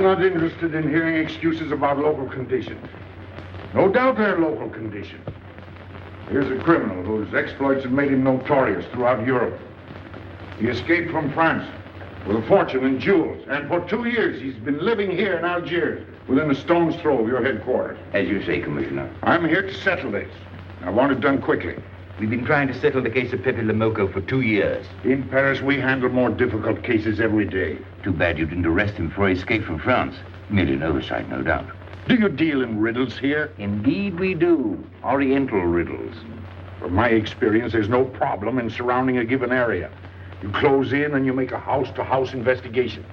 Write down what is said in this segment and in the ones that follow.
not interested in hearing excuses about local conditions. No doubt they're local conditions. Here's a criminal whose exploits have made him notorious throughout Europe. He escaped from France with a fortune in jewels, and for 2 years he's been living here in Algiers, within a stone's throw of your headquarters. As you say, Commissioner. I'm here to settle this. I want it done quickly. We've been trying to settle the case of Pépé le Moko for 2 years. In Paris, we handle more difficult cases every day. Too bad you didn't arrest him before he escaped from France. Merely an oversight, no doubt. Do you deal in riddles here? Indeed we do. Oriental riddles. From my experience, there's no problem in surrounding a given area. You close in and you make a house-to-house investigation.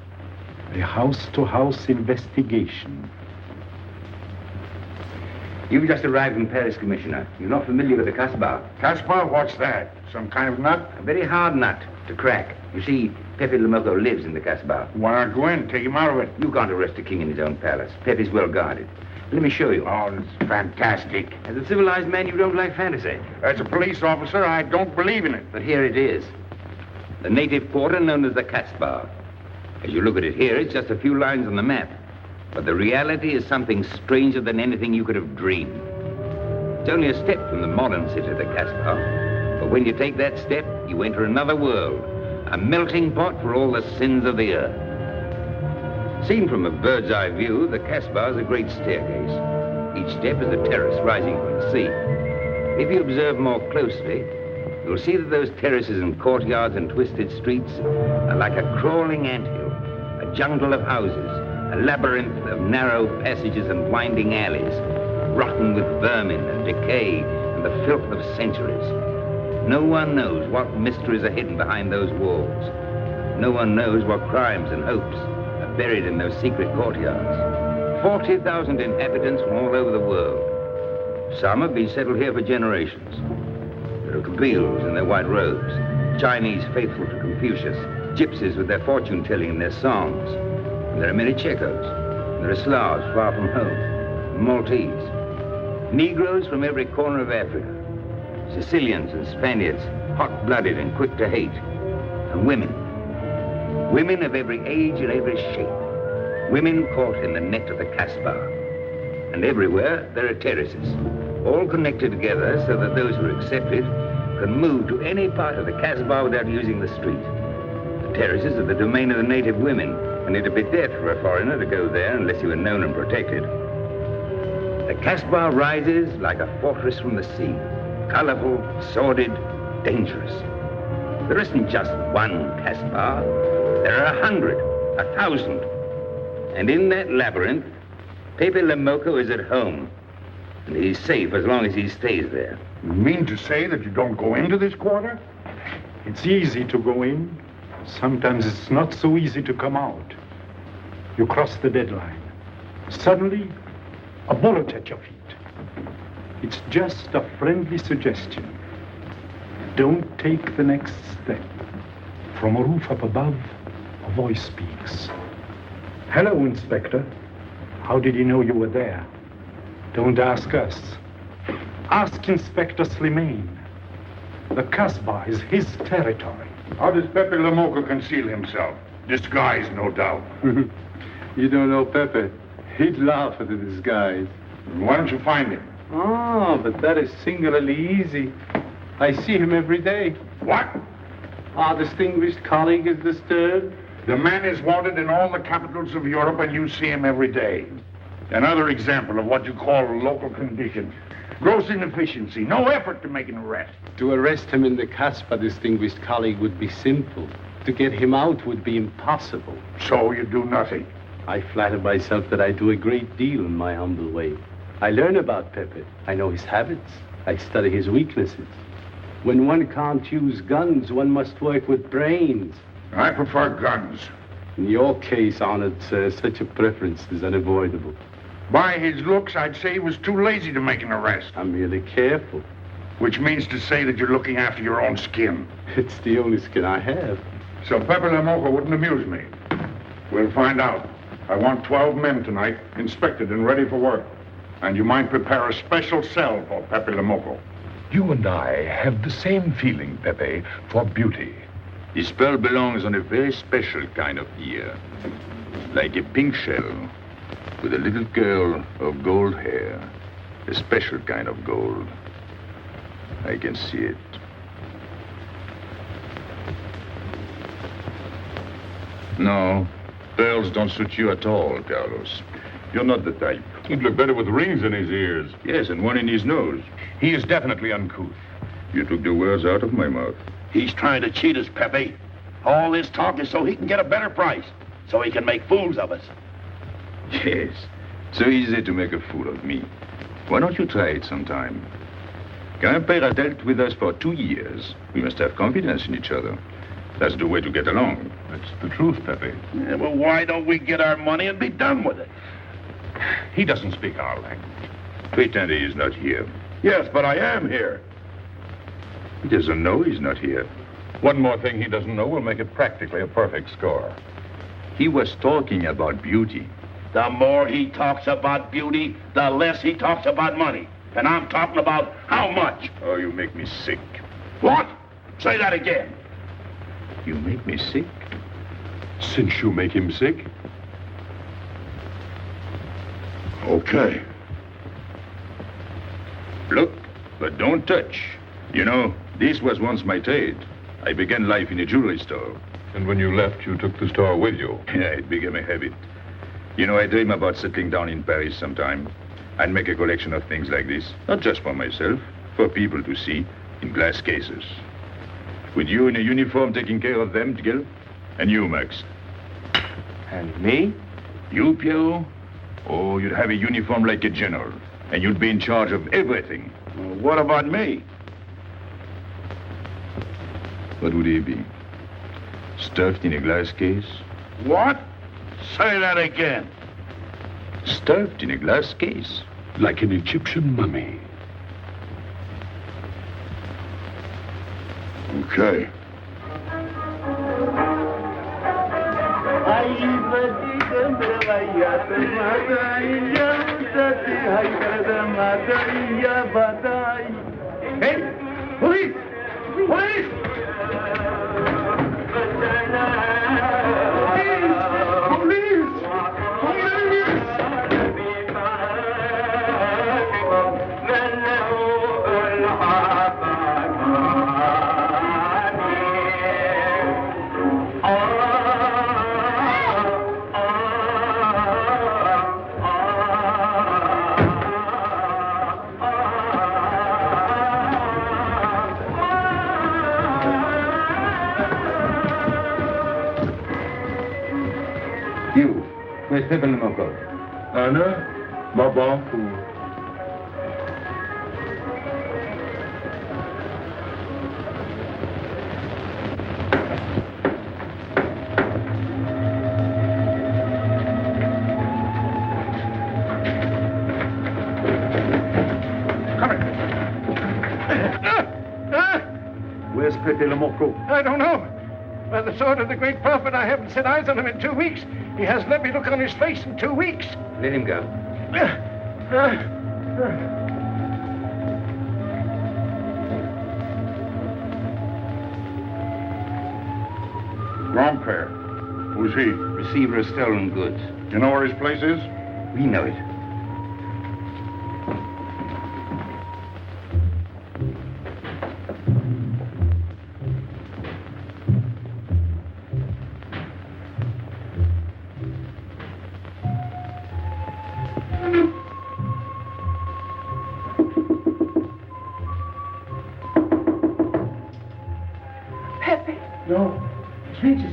A house-to-house investigation. You've just arrived in Paris, Commissioner. You're not familiar with the Casbah. Casbah? What's that? Some kind of nut? A very hard nut to crack. You see, Pépé le Moko lives in the Casbah. Why not go in? Take him out of it. You can't arrest a king in his own palace. Pépé's well guarded. Let me show you. Oh, it's fantastic. As a civilized man, you don't like fantasy. As a police officer, I don't believe in it. But here it is. The native quarter known as the Casbah. As you look at it here, it's just a few lines on the map. But the reality is something stranger than anything you could have dreamed. It's only a step from the modern city of the Casbah. But when you take that step, you enter another world. A melting pot for all the sins of the earth. Seen from a bird's eye view, the Casbah is a great staircase. Each step is a terrace rising from the sea. If you observe more closely, you'll see that those terraces and courtyards and twisted streets are like a crawling anthill, a jungle of houses, a labyrinth of narrow passages and winding alleys, rotten with vermin and decay and the filth of centuries. No one knows what mysteries are hidden behind those walls. No one knows what crimes and hopes are buried in those secret courtyards. 40,000 inhabitants from all over the world. Some have been settled here for generations. There are Kabyles in their white robes, Chinese faithful to Confucius, gypsies with their fortune-telling and their songs. And there are many Checos. There are Slavs far from home, Maltese, Negroes from every corner of Africa, Sicilians and Spaniards, hot-blooded and quick to hate, and women. Women of every age and every shape. Women caught in the net of the Casbah. And everywhere there are terraces, all connected together so that those who are accepted can move to any part of the Casbah without using the street. The terraces are the domain of the native women, and it'd be death for a foreigner to go there unless he were known and protected. The Casbah rises like a fortress from the sea, colorful, sordid, dangerous. There isn't just one Casbah. There are 100, 1,000. And in that labyrinth, Pépé le Moko is at home. And he's safe as long as he stays there. You mean to say that you don't go into this quarter? It's easy to go in. Sometimes it's not so easy to come out. You cross the deadline. Suddenly, a bullet at your feet. It's just a friendly suggestion. Don't take the next step. From a roof up above, a voice speaks. Hello, Inspector. How did he know you were there? Don't ask us. Ask Inspector Slimane. The Casbah is his territory. How does Pépé le Moko conceal himself? Disguised, no doubt. You don't know Pépé. He'd laugh at the disguise. Why don't you find him? Oh, but that is singularly easy. I see him every day. What? Our distinguished colleague is disturbed. The man is wanted in all the capitals of Europe, and you see him every day. Another example of what you call local conditions. Gross inefficiency, no effort to make an arrest. To arrest him in the Casbah, distinguished colleague, would be simple. To get him out would be impossible. So you do nothing. I flatter myself that I do a great deal in my humble way. I learn about Pépé. I know his habits. I study his weaknesses. When one can't use guns, one must work with brains. I prefer guns. In your case, honored sir, such a preference is unavoidable. By his looks, I'd say he was too lazy to make an arrest. I'm merely careful. Which means to say that you're looking after your own skin. It's the only skin I have. So Pépé le Moko wouldn't amuse me. We'll find out. I want 12 men tonight, inspected and ready for work. And you might prepare a special cell for Pépé le Moko. You and I have the same feeling, Pépé, for beauty. This pearl belongs on a very special kind of ear. like a pink shell, with a little curl of gold hair, a special kind of gold. I can see it. No, pearls don't suit you at all, Carlos. You're not the type. He'd look better with rings in his ears. Yes, and one in his nose. He is definitely uncouth. You took the words out of my mouth. He's trying to cheat us, Pepe. All this talk is so he can get a better price, so he can make fools of us. Yes, so easy to make a fool of me. Why don't you try it sometime? Grandpère has dealt with us for 2 years. We must have confidence in each other. That's the way to get along. That's the truth, Pepe. Yeah, well, why don't we get our money and be done with it? He doesn't speak our language. Pretend he is not here. Yes, but I am here. He doesn't know he's not here. One more thing he doesn't know will make it practically a perfect score. He was talking about beauty. The more he talks about beauty, the less he talks about money. And I'm talking about how much. Oh, you make me sick. What? Say that again. You make me sick? Since you make him sick? Okay. Look, but don't touch. You know, this was once my trade. I began life in a jewelry store. And when you left, you took the store with you. Yeah, it became a habit. You know, I dream about settling down in Paris sometime. I'd make a collection of things like this. Not just for myself, for people to see, in glass cases. With you in a uniform taking care of them, Gil? And you, Max? And me? You, Pierrot? Oh, you'd have a uniform like a general. And you'd be in charge of everything. Well, what about me? What would he be? Stuffed in a glass case? What? Say that again. Stuffed in a glass case? Like an Egyptian mummy. Okay. Hey! Police! Police! You, where's Pépé le Moko? Anna? Baba? Where's Pépé le Moko? I don't know. By the sword of the great prophet, I haven't set eyes on him in 2 weeks. He hasn't let me look on his face in 2 weeks. Let him go. Grandpère. Who's he? Receiver of stolen goods. You know where his place is? We know it. No. Strangers.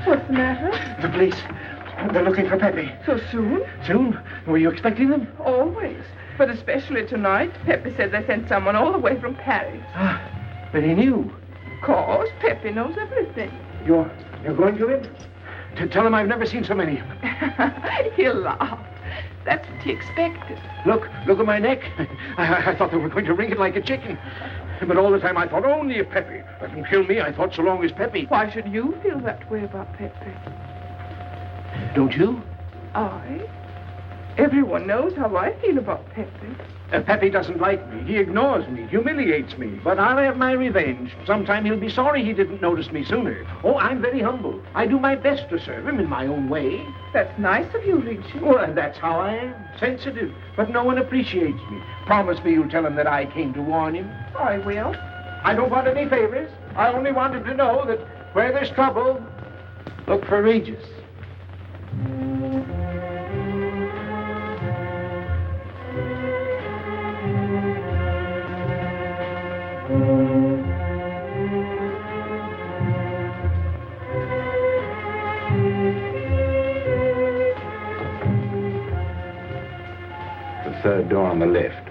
What's the matter? The police. They're looking for Pepe. So soon? Soon? Were you expecting them? Always. But especially tonight. Pepe said they sent someone all the way from Paris. Ah, then he knew. Of course, Pepe knows everything. You're going to him? To tell him I've never seen so many. He'll laugh. That's what he expected. Look at my neck. I thought they were going to wring it like a chicken. But all the time I thought only of Pepe. Let him kill me, I thought so long as Pepe. Why should you feel that way about Pepe? Don't you? I? Everyone knows how I feel about Pépé. Pepe doesn't like me. He ignores me, humiliates me. But I'll have my revenge. Sometime he'll be sorry he didn't notice me sooner. Oh, I'm very humble. I do my best to serve him in my own way. That's nice of you, Richard. Well, and that's how I am. Sensitive. But no one appreciates me. Promise me you'll tell him that I came to warn him. I will. I don't want any favors. I only want him to know that where there's trouble, look for Regis. The third door on the left.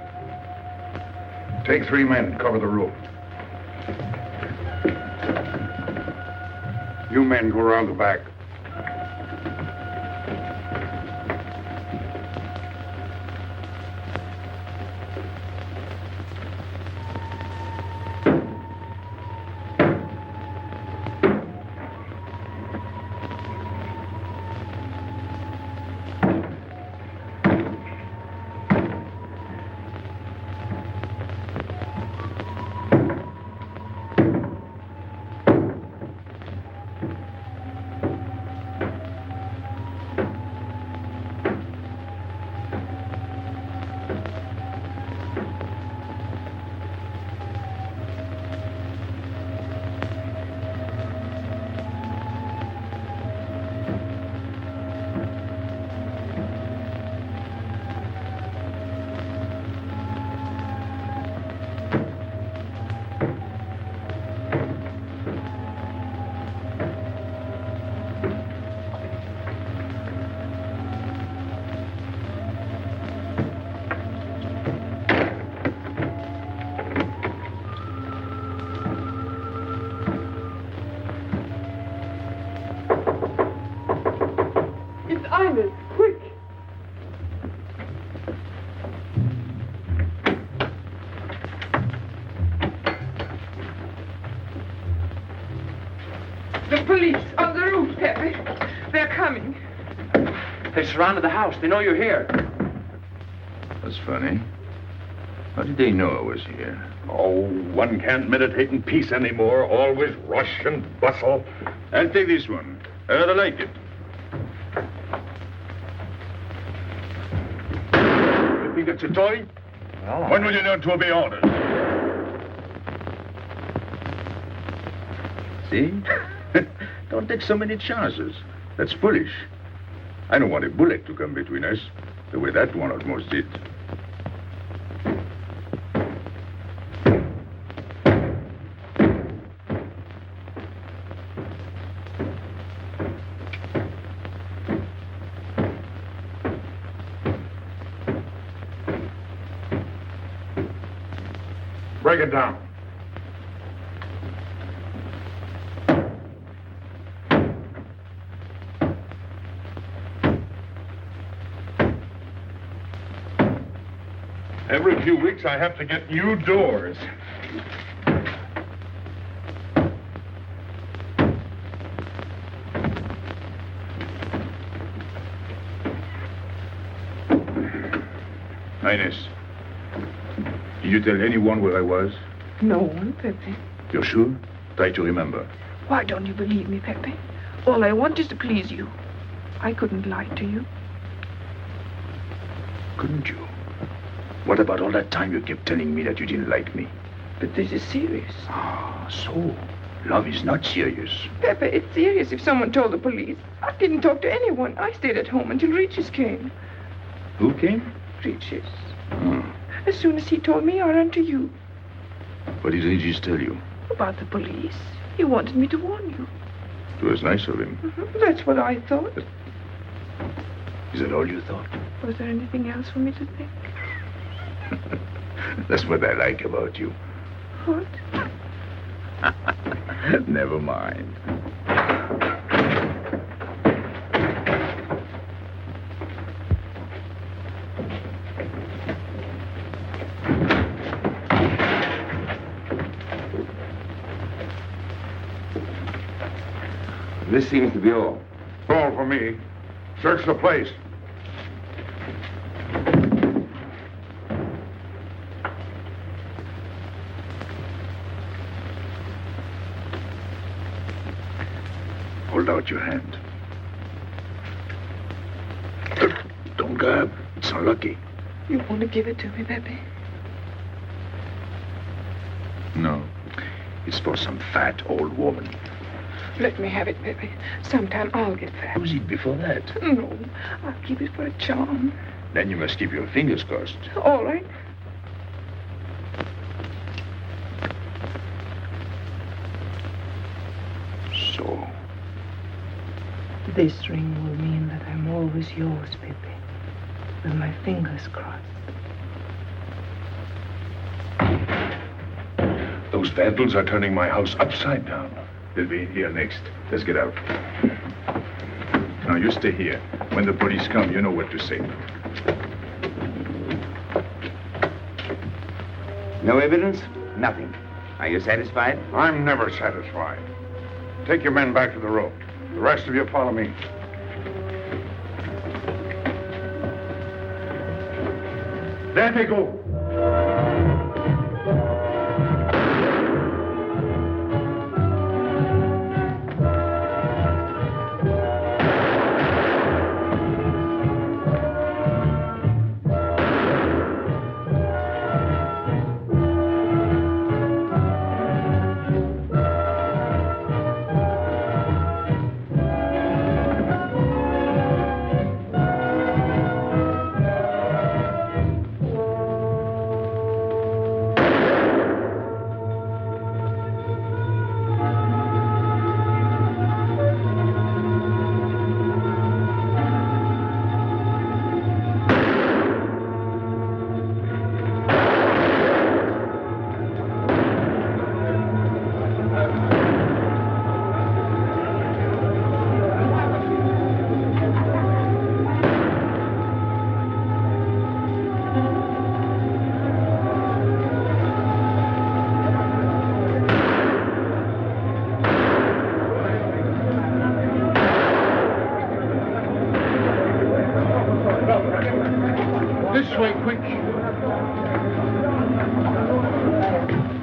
Take 3 men and cover the room. You men go around the back. Quick! The police on the roof, Pepe. They're coming. They surrounded the house. They know you're here. That's funny. How did they know I was here? Oh, one can't meditate in peace anymore. Always rush and bustle. I'll take this one. I rather like it. You think it's a toy? Well, When will you learn to obey orders? See? Don't take so many chances. That's foolish. I don't want a bullet to come between us, the way that one almost did. Break it down. Every few weeks I have to get new doors. Highness, did you tell anyone where I was? No one, Pepe. You're sure? Try to remember. Why don't you believe me, Pepe? All I want is to please you. I couldn't lie to you. Couldn't you? What about all that time you kept telling me that you didn't like me? But this is serious. Ah, so love is not serious. Pepe, it's serious if someone told the police. I didn't talk to anyone. I stayed at home until Regis came. Who came? Regis. Hmm. As soon as he told me, I ran to you. What did Regis tell you? About the police. He wanted me to warn you. It was nice of him. That's what I thought. Is that all you thought? Was there anything else for me to think? That's what I like about you. What? Never mind. This seems to be all. All for me. Search the place. Hold out your hand. Don't grab. It's unlucky. You want to give it to me, Pépé? No. It's for some fat old woman. Let me have it, Pépé. Sometime I'll get fat. Use it before that. No, I'll keep it for a charm. Then you must keep your fingers crossed. All right. So. This ring will mean that I'm always yours, Pépé. With my fingers crossed. Those vandals are turning my house upside down. They'll be in here next. Let's get out. Now, you stay here. When the police come, you know what to say. No evidence? Nothing. Are you satisfied? I'm never satisfied. Take your men back to the road. The rest of you follow me. There they go.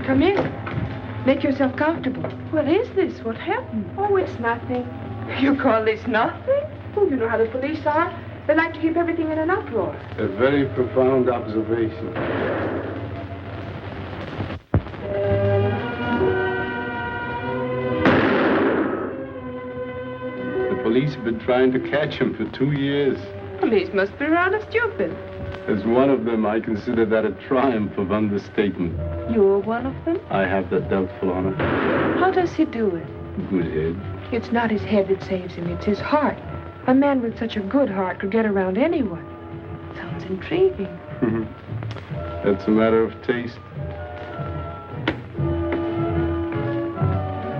Come in. Make yourself comfortable. What is this? What happened? Oh, it's nothing. You call this nothing? Oh, you know how the police are. They like to keep everything in an uproar. A very profound observation. The police have been trying to catch him for 2 years. Police must be rather stupid. As one of them, I consider that a triumph of understatement. You're one of them? I have that doubtful honor. How does he do it? Good head. It's not his head that saves him, it's his heart. A man with such a good heart could get around anyone. Sounds intriguing. That's a matter of taste.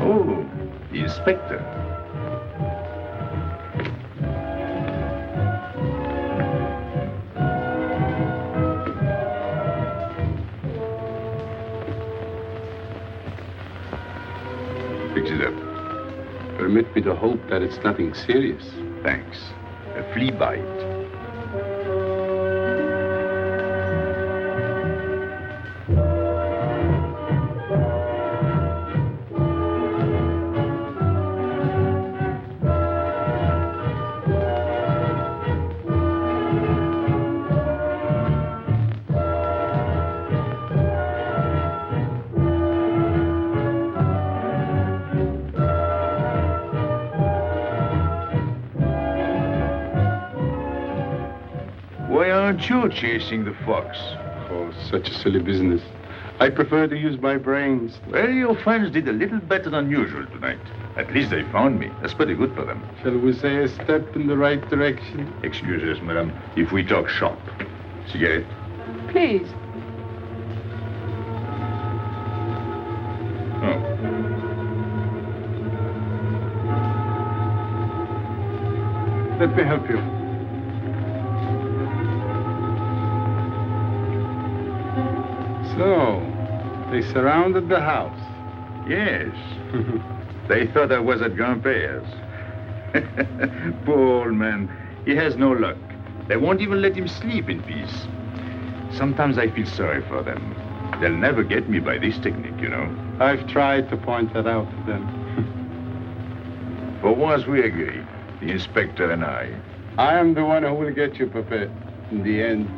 Oh, the inspector. Fix it up. Permit me to hope that it's nothing serious. Thanks. A flea bite. Why aren't you chasing the fox? Oh, such a silly business. I prefer to use my brains. Well, your friends did a little better than usual tonight. At least they found me. That's pretty good for them. Shall we say a step in the right direction? Excuse us, madame, if we talk shop. Cigarette? Please. Oh. Let me help you. So, they surrounded the house. Yes. They thought I was at Grandpère's. Poor old man. He has no luck. They won't even let him sleep in peace. Sometimes I feel sorry for them. They'll never get me by this technique, you know. I've tried to point that out to them. For once we agree, the inspector and I. I am the one who will get you, Pépé, in the end.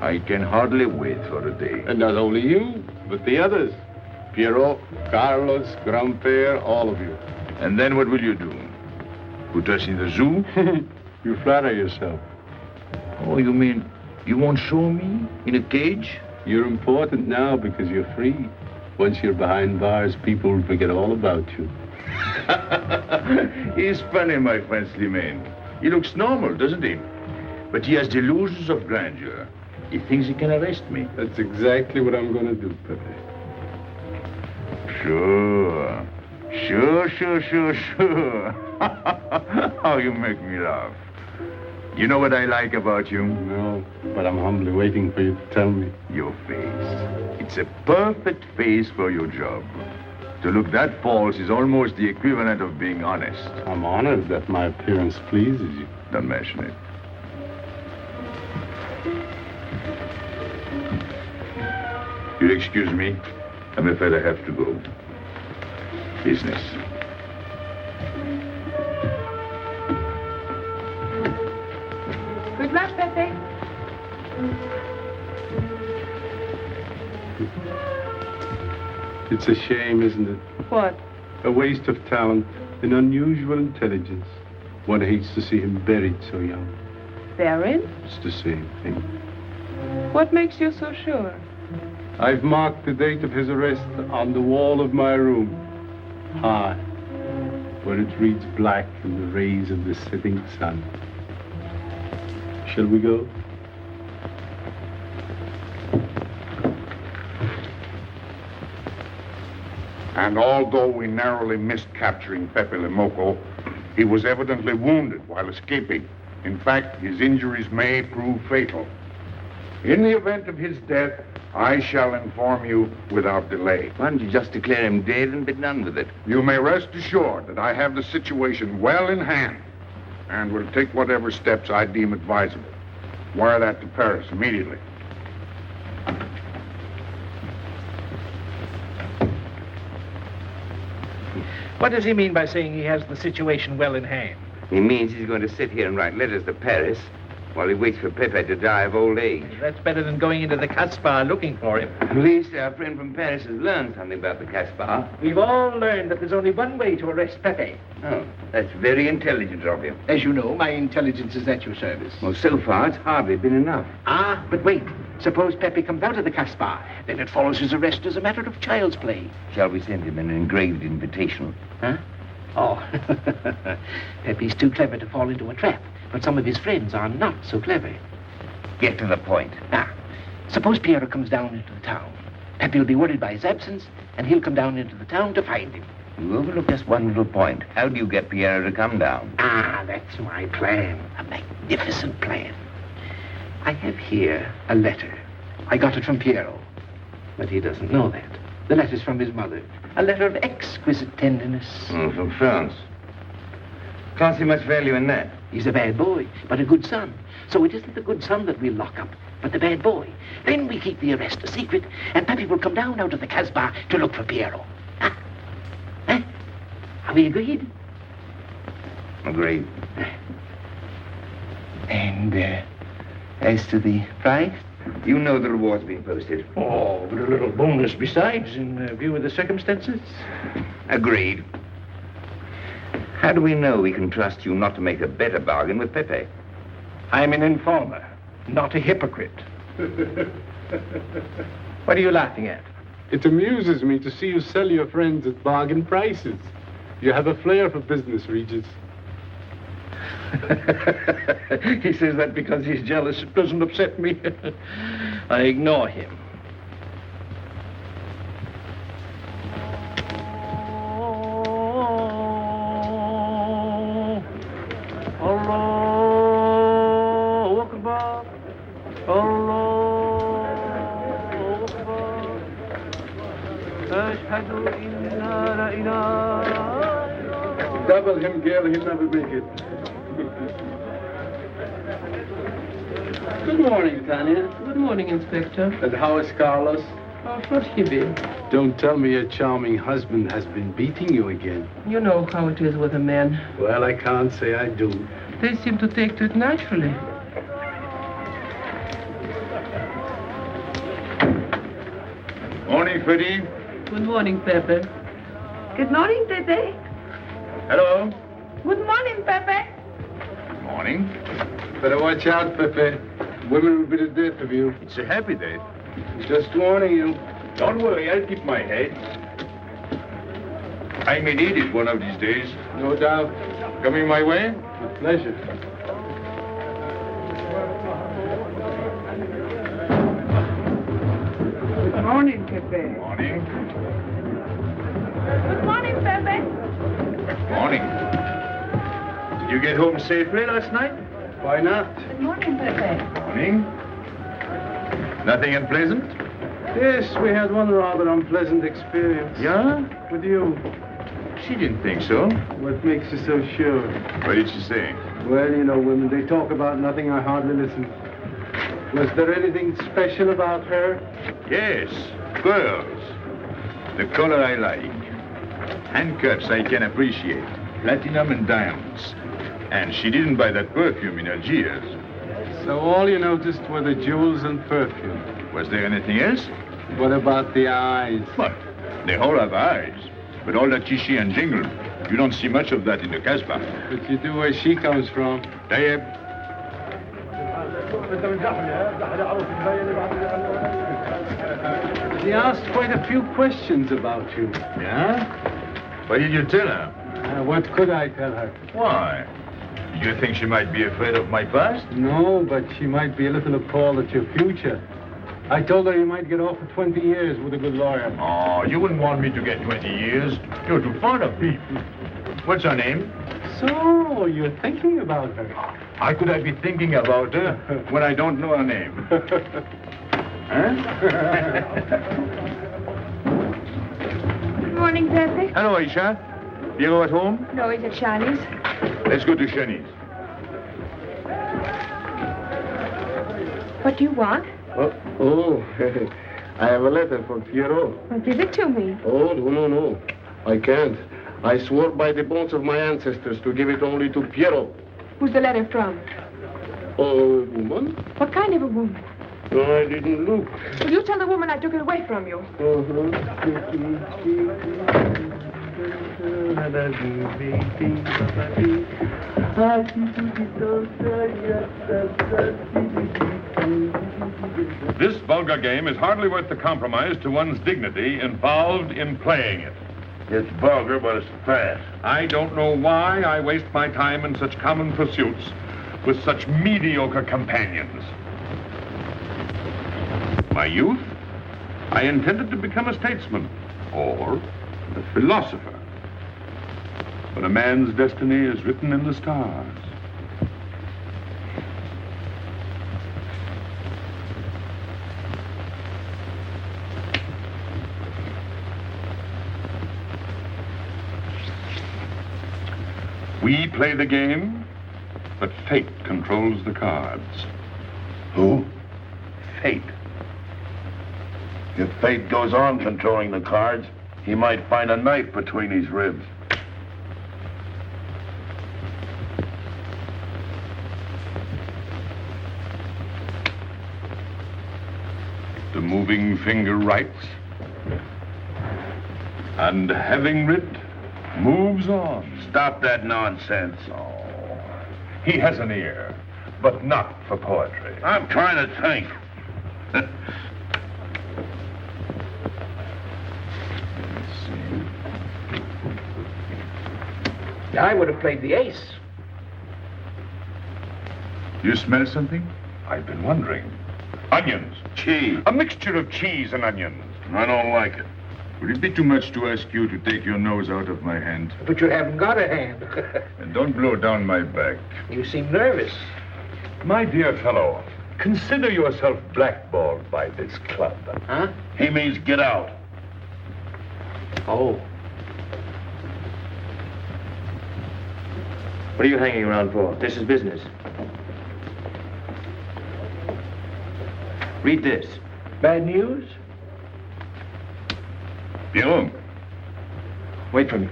I can hardly wait for the day. And not only you, but the others. Pierrot, Carlos, Grandpère, all of you. And then what will you do? Put us in the zoo? You flatter yourself. Oh, you mean you won't show me in a cage? You're important now because you're free. Once you're behind bars, people will forget all about you. He's funny, my friend Slimane. He looks normal, doesn't he? But he has delusions of grandeur. He thinks he can arrest me. That's exactly what I'm going to do, Pépé. Sure. Sure. How you make me laugh. You know what I like about you? No, but I'm humbly waiting for you to tell me. Your face. It's a perfect face for your job. To look that false is almost the equivalent of being honest. I'm honored that my appearance pleases you. Don't mention it. You'll excuse me. I'm afraid I have to go. Business. Good luck, Pepe. It's a shame, isn't it? What? A waste of talent, an unusual intelligence. One hates to see him buried so young. Buried? It's the same thing. What makes you so sure? I've marked the date of his arrest on the wall of my room. High, where it reads black in the rays of the setting sun. Shall we go? And although we narrowly missed capturing Pépé le Moko, he was evidently wounded while escaping. In fact, his injuries may prove fatal. In the event of his death, I shall inform you without delay. Why don't you just declare him dead and be done with it? You may rest assured that I have the situation well in hand and will take whatever steps I deem advisable. Wire that to Paris immediately. What does he mean by saying he has the situation well in hand? He means he's going to sit here and write letters to Paris while he waits for Pépé to die of old age. That's better than going into the Casbah looking for him. At least our friend from Paris has learned something about the Casbah. We've all learned that there's only one way to arrest Pépé. Oh, that's very intelligent of you. As you know, my intelligence is at your service. Well, so far, it's hardly been enough. Ah, but wait. Suppose Pépé comes out of the Casbah. Then it follows his arrest as a matter of child's play. Shall we send him an engraved invitation? Huh? Oh, Pépé's too clever to fall into a trap, but some of his friends are not so clever. Get to the point. Now, suppose Pierre comes down into the town. Pépé will be worried by his absence, and he'll come down into the town to find him. You overlook just one little point. How do you get Pierre to come down? Ah, that's my plan. A magnificent plan. I have here a letter. I got it from Pierrot, but he doesn't know that. The letter's from his mother. A letter of exquisite tenderness. Oh, from France. Can't see much value in that. He's a bad boy, but a good son. So it isn't the good son that we'll lock up, but the bad boy. Then we keep the arrest a secret, and Pépé will come down out of the Casbah to look for Pierrot. Huh? Huh? Are we agreed? Agreed. And, as to the prize? You know the reward's been posted. Oh, but a little bonus besides, in view of the circumstances. Agreed. How do we know we can trust you not to make a better bargain with Pépé? I'm an informer, not a hypocrite. What are you laughing at? It amuses me to see you sell your friends at bargain prices. You have a flair for business, Regis. He says that because he's jealous. It doesn't upset me. I ignore him. Allahu Akbar. Allahu Akbar. Ashhadu inna la ilaha. Double him, girl, he'll never make it. Good morning, Tanya. Good morning, Inspector. And how is Carlos? How should he be? Don't tell me your charming husband has been beating you again. You know how it is with a man. Well, I can't say I do. They seem to take to it naturally. Morning, Freddie. Good morning, Pépé. Good morning, Pépé. Hello. Good morning, Pépé. Morning. Better watch out, Pepe. Women will be the death of you. It's a happy day. Just warning you. Don't worry, I'll keep my head. I may need it one of these days. No doubt. Coming my way? With pleasure. Good morning, Pépé. Morning. Good morning, Pépé. Morning. Did you get home safely last night? Why not? Good morning, Pépé. Morning. Nothing unpleasant? Yes, we had one rather unpleasant experience. Yeah? With you. She didn't think so. What makes you so sure? What did she say? Well, you know, women, they talk about nothing. I hardly listen. Was there anything special about her? Yes, pearls. The color I like. Handcuffs I can appreciate. Platinum and diamonds. And she didn't buy that perfume in Algiers. So all you noticed were the jewels and perfume. Was there anything else? What about the eyes? What? They all have eyes. But all that chichi and jingle, you don't see much of that in the Casbah. But you do where she comes from. Tayyib. She asked quite a few questions about you. Yeah? What did you tell her? What could I tell her? Why? Did you think she might be afraid of my past? No, but she might be a little appalled at your future. I told her you might get off for 20 years with a good lawyer. Oh, you wouldn't want me to get 20 years. You're too fond of me. What's her name? So, you're thinking about her. How could I be thinking about her when I don't know her name? Huh? Good morning, Pépé. Hello, Aisha. Piero at home? No, he's at Shani's. Let's go to Shani's. What do you want? Oh, I have a letter for Piero. Well, give it to me. Oh, no. I can't. I swore by the bones of my ancestors to give it only to Piero. Who's the letter from? Oh, woman? What kind of a woman? No, I didn't look. Will you tell the woman I took it away from you? This vulgar game is hardly worth the compromise to one's dignity involved in playing it. It's vulgar, but it's fast. I don't know why I waste my time in such common pursuits with such mediocre companions. My youth, I intended to become a statesman or a philosopher. But a man's destiny is written in the stars. We play the game, but fate controls the cards. Who? Fate. If fate goes on controlling the cards, he might find a knife between his ribs. The moving finger writes, and having writ, moves on. Stop that nonsense. Oh, he has an ear, but not for poetry. I'm trying to think. I would have played the ace. You smell something? I've been wondering. Onions. Cheese. A mixture of cheese and onions. I don't like it. Would it be too much to ask you to take your nose out of my hand? But you haven't got a hand. And don't blow down my back. You seem nervous. My dear fellow, consider yourself blackballed by this club. Huh? He means get out. Oh. What are you hanging around for? This is business. Read this. Bad news? Pierrot. Wait for me.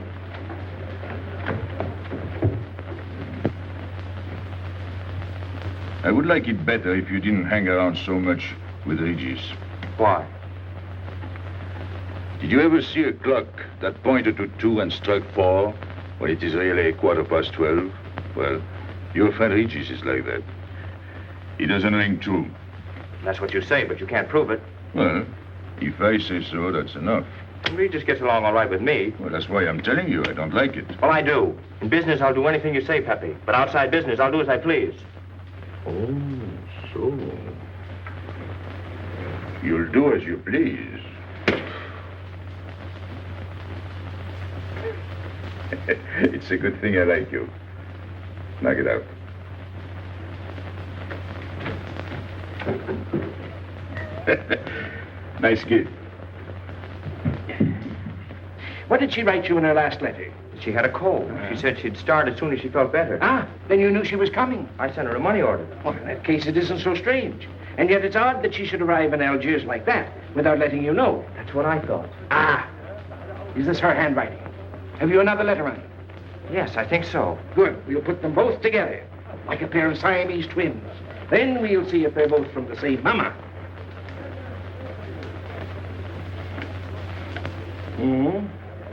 I would like it better if you didn't hang around so much with Regis. Why? Did you ever see a clock that pointed to 2 and struck 4 when it is really 12:15? Well, your friend Regis is like that. He doesn't ring true. That's what you say, but you can't prove it. Well, if I say so, that's enough. Regis gets along all right with me. Well, that's why I'm telling you I don't like it. Well, I do. In business, I'll do anything you say, Pepe. But outside business, I'll do as I please. Oh, so. You'll do as you please. It's a good thing I like you. Knock it out. Nice kid. What did she write you in her last letter? She had a cold. She said she'd start as soon as she felt better. Ah, then you knew she was coming. I sent her a money order. Well, in that case, it isn't so strange. And yet it's odd that she should arrive in Algiers like that without letting you know. That's what I thought. Ah, is this her handwriting? Have you another letter on it? Yes, I think so. Good. We'll put them both together, like a pair of Siamese twins. Then we'll see if they're both from the same mama.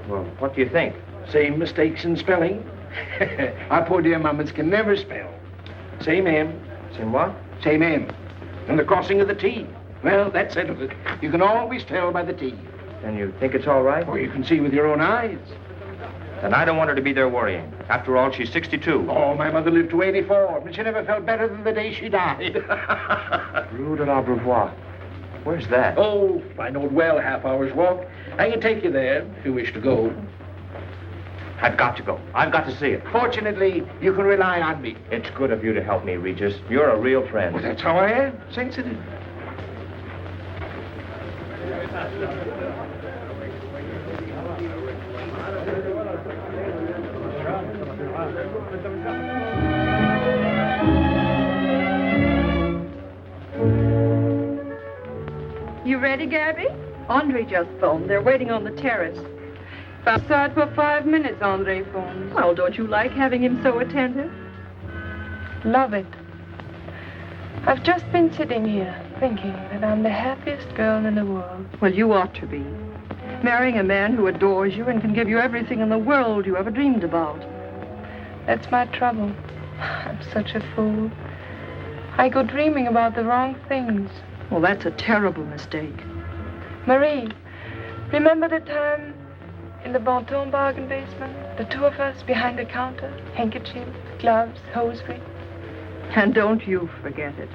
Well, what do you think? Same mistakes in spelling. Our poor dear mamas can never spell. Same M. Same what? Same M. And the crossing of the T. Well, that settles it. You can always tell by the T. Then you think it's all right? Or you can see with your own eyes. Then I don't want her to be there worrying. After all, she's 62. Oh, my mother lived to 84, but she never felt better than the day she died. Rue de l'Abreuvoir. Where's that? Oh, I know it well, half hour's walk. I can take you there if you wish to go. I've got to go. I've got to see it. Fortunately, you can rely on me. It's good of you to help me, Regis. You're a real friend. Well, that's how I am. Sensitive. You ready, Gabby? Andre just phoned. They're waiting on the terrace. Outside for 5 minutes, Andre phones. Well, don't you like having him so attentive? Love it. I've just been sitting here thinking that I'm the happiest girl in the world. Well, you ought to be. Marrying a man who adores you and can give you everything in the world you ever dreamed about. That's my trouble. I'm such a fool. I go dreaming about the wrong things. Well, that's a terrible mistake. Marie, remember the time in the Bonton bargain basement? The two of us behind the counter, handkerchiefs, gloves, hosiery. And don't you forget it.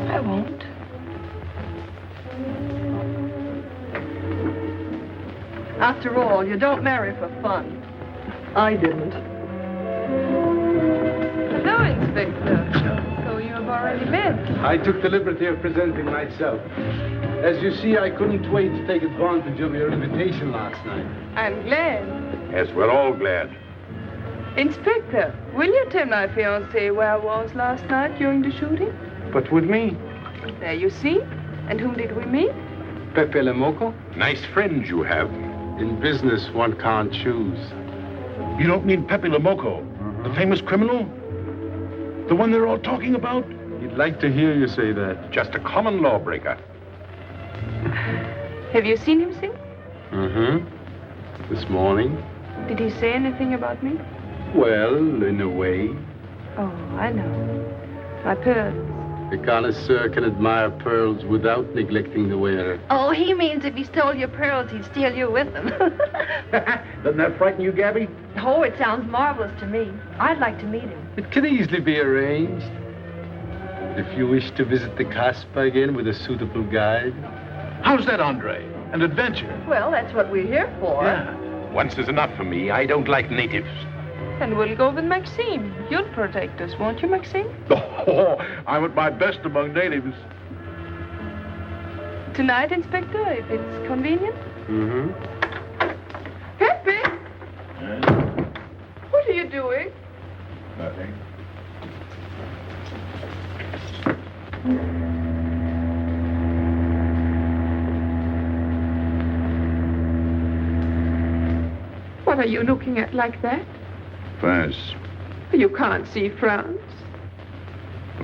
I won't. After all, you don't marry for fun. I didn't. Hello, Inspector. So you have already met. I took the liberty of presenting myself. As you see, I couldn't wait to take advantage of your invitation last night. I'm glad. Yes, we're all glad. Inspector, will you tell my fiancé where I was last night during the shooting? But with me, There you see. And whom did we meet? Pépé le Moko. Nice friends you have. In business, one can't choose. You don't mean Pépé le Moko, the famous criminal? The one they're all talking about? He'd like to hear you say that. Just a common lawbreaker. Have you seen him since? This morning? Did he say anything about me? Well, in a way. Oh, I know. My pearls. The connoisseur can admire pearls without neglecting the wearer. Oh, he means if he stole your pearls, he'd steal you with them. Doesn't that frighten you, Gabby? Oh, it sounds marvelous to me. I'd like to meet him. It can easily be arranged. If you wish to visit the Casbah again with a suitable guide. How's that, Andre? An adventure? Well, that's what we're here for. Yeah. Once is enough for me. I don't like natives. And we'll go with Maxime. You'll protect us, won't you, Maxime? Oh, I'm at my best among natives. Tonight, Inspector, if it's convenient. Pepe! What are you doing? Nothing. What are you looking at like that? France. You can't see France.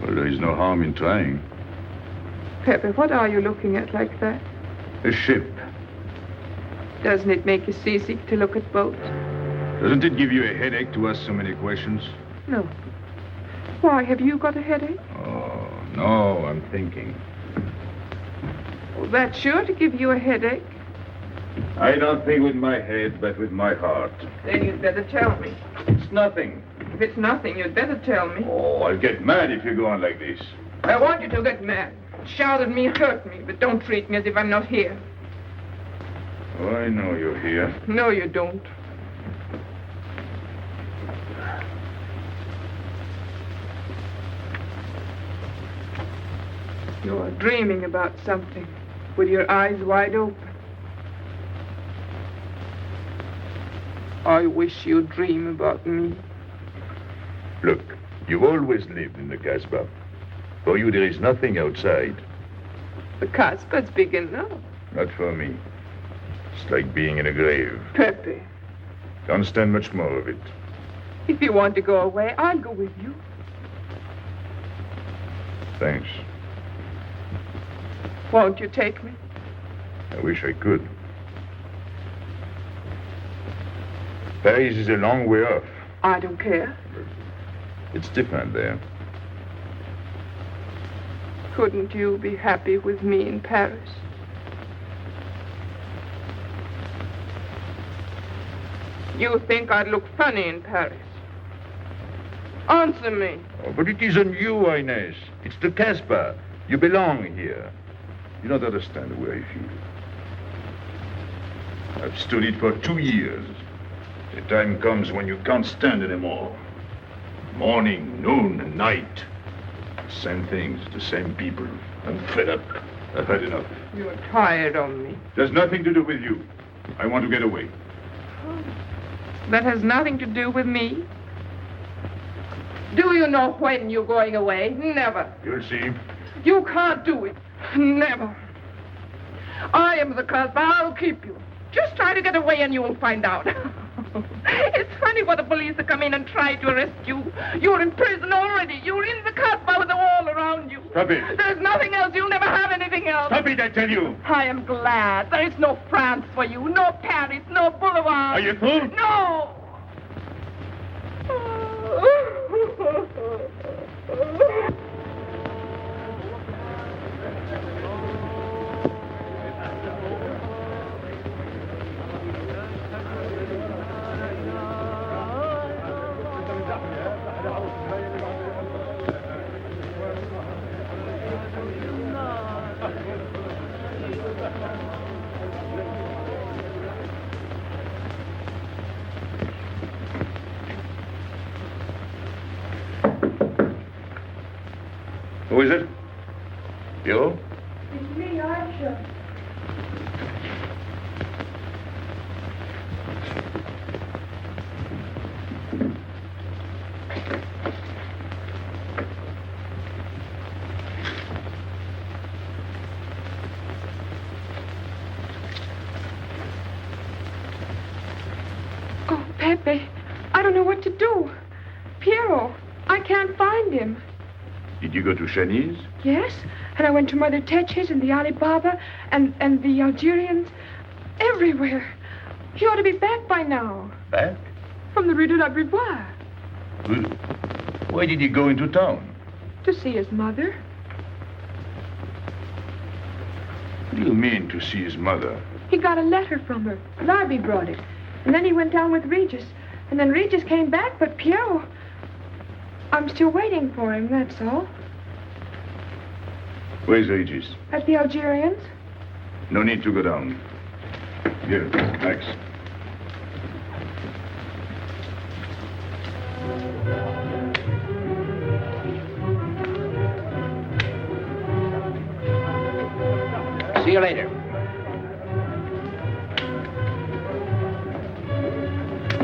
Well, there is no harm in trying. Pepe, what are you looking at like that? A ship. Doesn't it make you seasick to look at boats? Doesn't it give you a headache to ask so many questions? No. Why, have you got a headache? Oh, no, I'm thinking. Well, that's sure to give you a headache. I don't think with my head, but with my heart. Then you'd better tell me. It's nothing. If it's nothing, you'd better tell me. Oh, I'll get mad if you go on like this. I want you to get mad. Shout at me, hurt me, but don't treat me as if I'm not here. Oh, I know you're here. No, you don't. You're dreaming about something with your eyes wide open. I wish you'd dream about me. Look, you've always lived in the Casbah. For you, there is nothing outside. The Casbah's big enough. Not for me. It's like being in a grave. Pepe, Can't stand much more of it. if you want to go away, I'll go with you. Thanks. Won't you take me? I wish I could. Paris is a long way off. I don't care. It's different there. Couldn't you be happy with me in Paris? You think I'd look funny in Paris? Answer me. Oh, but it isn't you, Inez. It's the Casbah. You belong here. You don't understand the way I feel. I've stood it for 2 years. The time comes when you can't stand anymore. Morning, noon, and night. Same things, the same people. I'm fed up. I've had enough. You're tired of me. There's nothing to do with you. I want to get away. That has nothing to do with me. Do you know when you're going away? Never. You'll see. You can't do it. Never. I am the Casbah. I'll keep you. Just try to get away and you'll find out. It's funny what the police have come in and tried to arrest you. You're in prison already. You're in the Casbah with the wall around you. Stop it. There's nothing else. You'll never have anything else. Stop it, I tell you. I am glad. There is no France for you. No Paris. No Boulevard. Are you through? No. Who is it? You? It's me, Archer. Oh, Pepe, I don't know what to do. Piero, I can't find him. Did you go to Chinese? Yes, and I went to Mother Tetch's and the Alibaba and the Algerians. Everywhere. He ought to be back by now. Back? From the Rue de la Brivoire. Why did he go into town? To see his mother. What do you mean, to see his mother? He got a letter from her. Larby brought it. And then he went down with Regis. And then Regis came back, but Piero... I'm still waiting for him, that's all. Where's Regis? At the Algerians. No need to go down. Here, Max. See you later.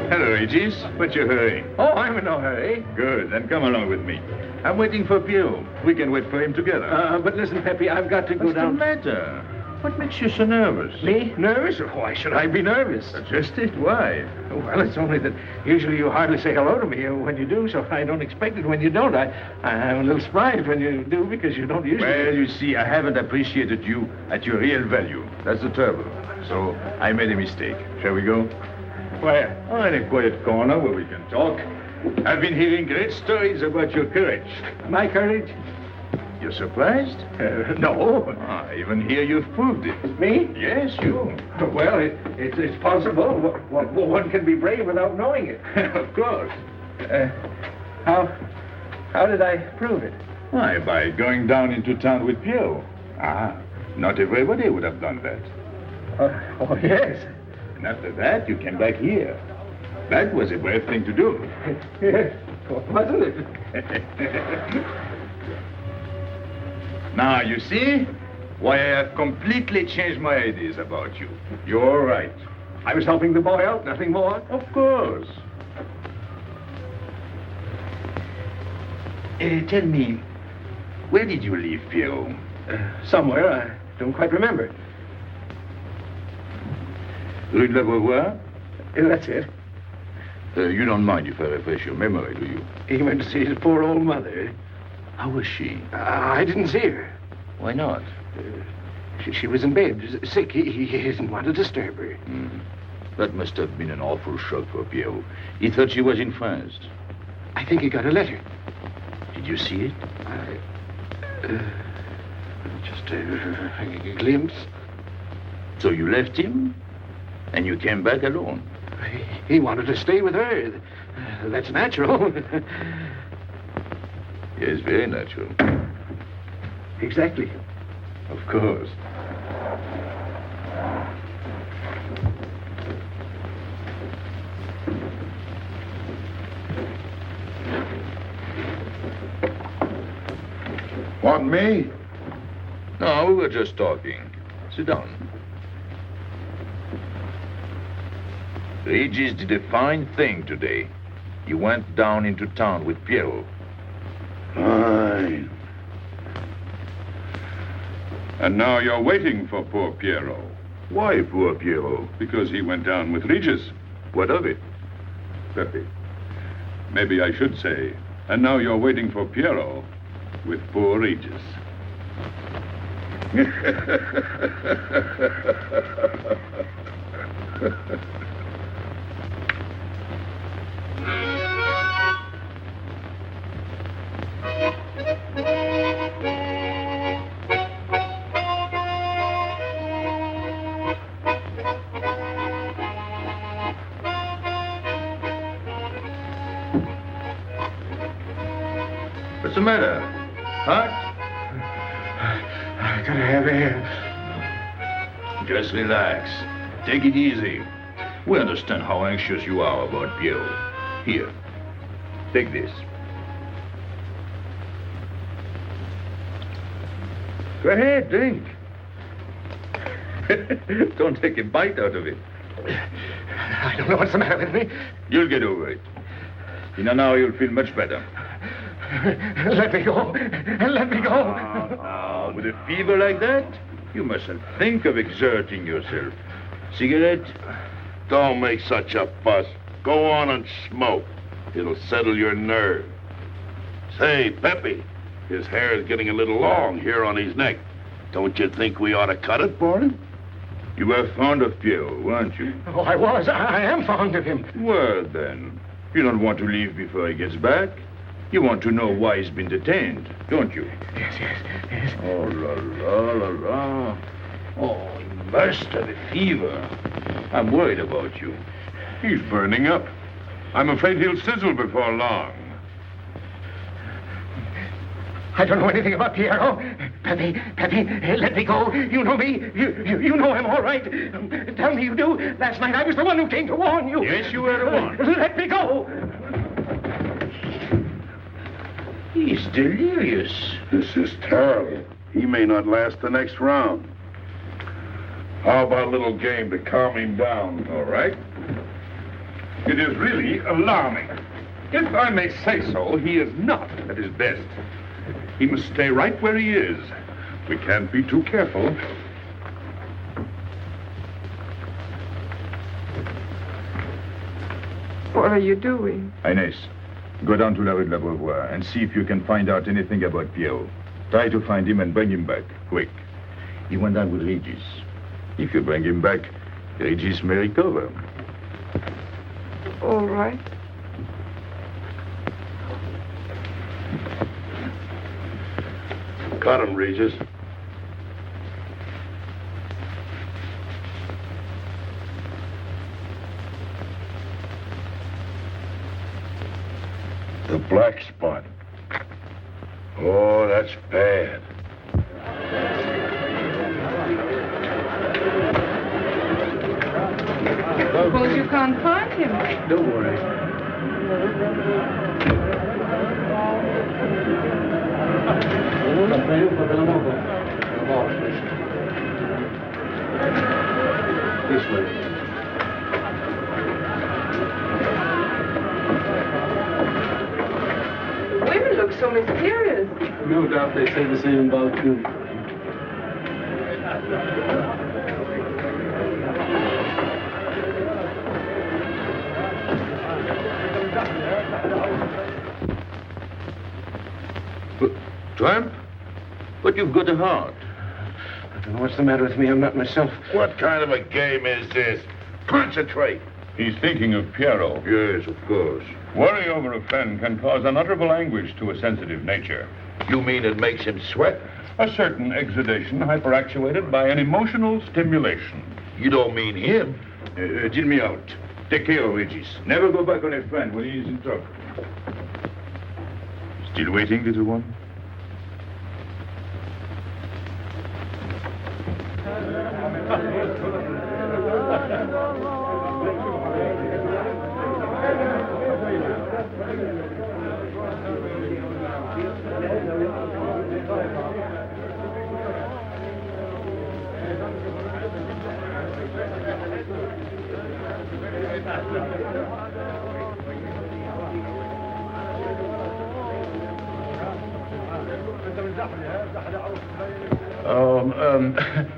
Hello, Regis. What's your hurry? Oh, I'm in no hurry. Good, then come along with me. I'm waiting for Piero. We can wait for him together. But listen, Pepe, I've got to go What's down. the matter? What makes you so nervous? Me? Nervous? Why should I be nervous? Just it. Why? Well, it's only that usually you hardly say hello to me when you do, so I don't expect it when you don't. I'm a little surprised when you do because you don't usually... Well, you see, I haven't appreciated you at your real value. That's the trouble. So I made a mistake. Shall we go? Where? Oh, in a quiet corner where we can talk. I've been hearing great stories about your courage. My courage? You're surprised? No. I even hear you've proved it. Me? Yes, you. Well, it's possible. One can be brave without knowing it. Of course. How did I prove it? Why, by going down into town with Pierrot. Not everybody would have done that. Oh, yes. And after that, you came back here. That was a brave thing to do. Yes, wasn't it? Now, you see why I have completely changed my ideas about you. You're right. I was helping the boy out, nothing more. Of course. Tell me, where did you leave Pierrot? Somewhere, I don't quite remember. Rue de la Beauvoir? That's it. You don't mind if I refresh your memory, do you? He went to see his poor old mother. How was she? I didn't see her. Why not? She was in bed, sick. He didn't want to disturb her. That must have been an awful shock for Pierrot. He thought she was in France. I think he got a letter. Did you see it? Just a glimpse. So you left him, and you came back alone? He wanted to stay with her. That's natural. Yes, very natural. Exactly. Of course. Want me? No, we were just talking. Sit down. Regis did a fine thing today. He went down into town with Pierrot. Fine. And now you're waiting for poor Pierrot. Why poor Pierrot? Because he went down with Regis. What of it? Pepe, maybe I should say, and now you're waiting for Pierrot with poor Regis. What's the matter? Hot? I gotta have air. Just relax. Take it easy. We understand how anxious you are about Pierrot. Here, take this. Go ahead, drink. Don't take a bite out of it. I don't know what's the matter with me. You'll get over it. In an hour, you'll feel much better. Let me go. Let me go. Now, with a fever like that, you mustn't think of exerting yourself. Cigarette? Don't make such a fuss. Go on and smoke. It'll settle your nerve. Say, Pepe, his hair is getting a little long here on his neck. Don't you think we ought to cut it for him? You were fond of Pierrot, weren't you? Oh, I was. I am fond of him. Well, then, you don't want to leave before he gets back. You want to know why he's been detained, don't you? Yes. Oh, la, la, la, la. Oh, he must have a fever. I'm worried about you. He's burning up. I'm afraid he'll sizzle before long. I don't know anything about Pierrot. Pepe, let me go. You know me. You know him all right. Tell me you do. Last night I was the one who came to warn you. Yes, you were the one. Let me go. He's delirious. This is terrible. He may not last the next round. How about a little game to calm him down? All right. It is really alarming. If I may say so, he is not at his best. He must stay right where he is. We can't be too careful. What are you doing? Inés, go down to la rue de la Beauvoir and see if you can find out anything about Pierrot. Try to find him and bring him back, quick. He went down with Regis. If you bring him back, Regis may recover. All right. Got him, Regis. The black spot. Oh, that's bad. Suppose you can't find him. Don't worry. This way. Women look so mysterious. No doubt they say the same about you. Tramp? But you've got a heart. I don't know what's the matter with me. I'm not myself. What kind of a game is this? Concentrate. He's thinking of Pierrot. Yes, of course. Worry over a friend can cause unutterable anguish to a sensitive nature. You mean it makes him sweat? A certain exudation hyperactuated by an emotional stimulation. You don't mean him? Deal me out. Take care of Regis. Never go back on a friend when he is in trouble. Still waiting, little one?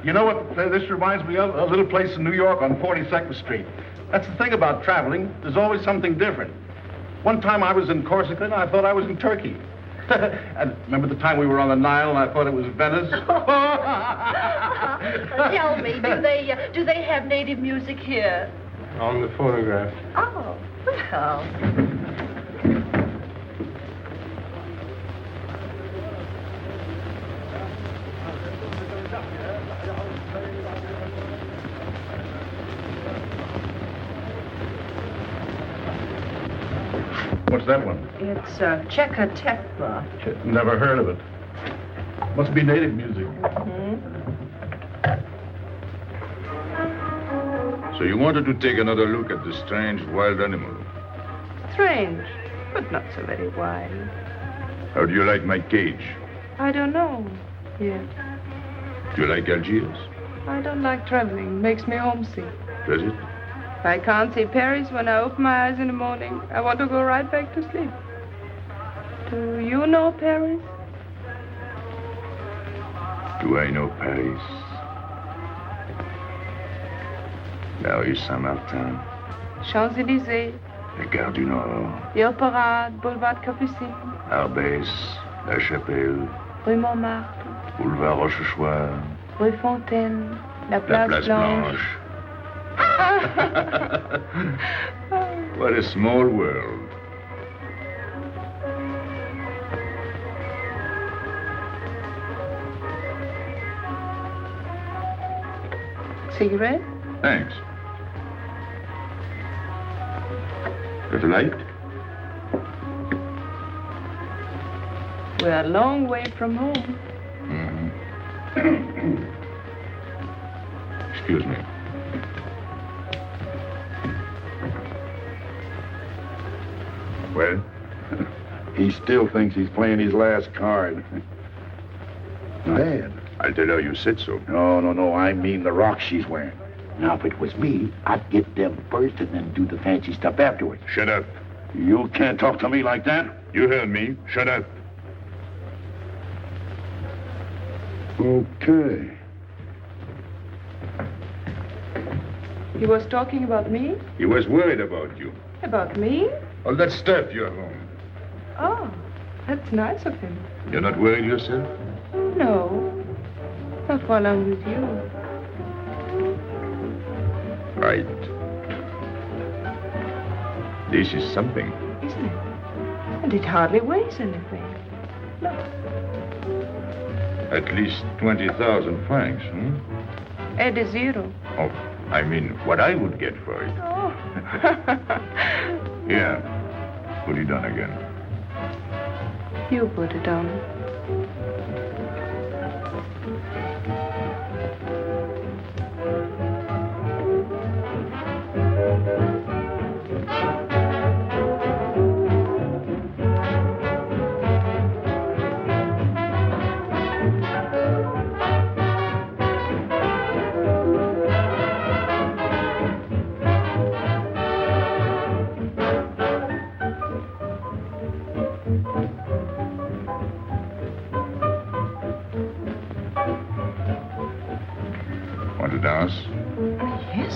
You know what this reminds me of? A little place in New York on 42nd Street. That's the thing about traveling. There's always something different. One time I was in Corsica and I thought I was in Turkey. And remember the time we were on the Nile and I thought it was Venice? Tell me, do they have native music here? On the phonograph. Oh, well. What's that one? It's Czeka Tekla. Never heard of it. Must be native music. So you wanted to take another look at the strange wild animal. Strange, but not so very wild. How do you like my cage? I don't know yet. Do you like Algiers? I don't like traveling. Makes me homesick. Does it? If I can't see Paris when I open my eyes in the morning, I want to go right back to sleep. Do you know Paris? Do I know Paris? La rue Saint-Martin. Champs-Élysées, La Gare du Nord. the Opéra, Boulevard Capucine, Arbès, La Chapelle, Rue Montmartre, Boulevard Rochechouart. Rue Fontaine, La La Place, Place Blanche. Blanche. What a small world. Cigarette? Thanks. Got a light? We're a long way from home. Excuse me. Well? He still thinks he's playing his last card. Bad. I'll tell her you said so. No. I mean the rock she's wearing. Now, if it was me, I'd get them first and then do the fancy stuff afterwards. Shut up. You can't talk to me like that. You heard me. Shut up. Okay. He was talking about me? He was worried about you. About me? All that stuff you have home. Oh, that's nice of him. You're not worried yourself? No. Not while I'm with you. Right. This is something. Isn't it? And it hardly weighs anything. Look. At least 20,000 francs, Add a zero. Oh, I mean, what I would get for it. Oh. Here, put it on again. You put it on. Want to dance? Yes.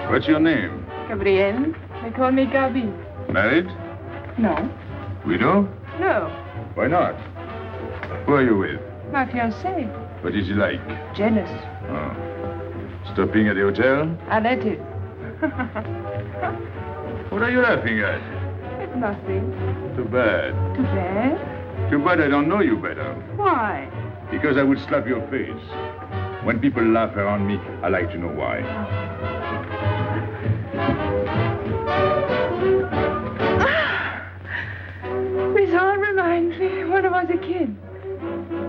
What's your name? Gabrielle. They call me Gabi. Married? No. Widow? No. Why not? Who are you with? My fiancé. What is he like? Jealous. Oh. Stopping at the hotel? I let it. What are you laughing at? It's nothing. Too bad. Too bad? Too bad I don't know you better. Why? Because I would slap your face. When people laugh around me, I like to know why. This all reminds me when I was a kid.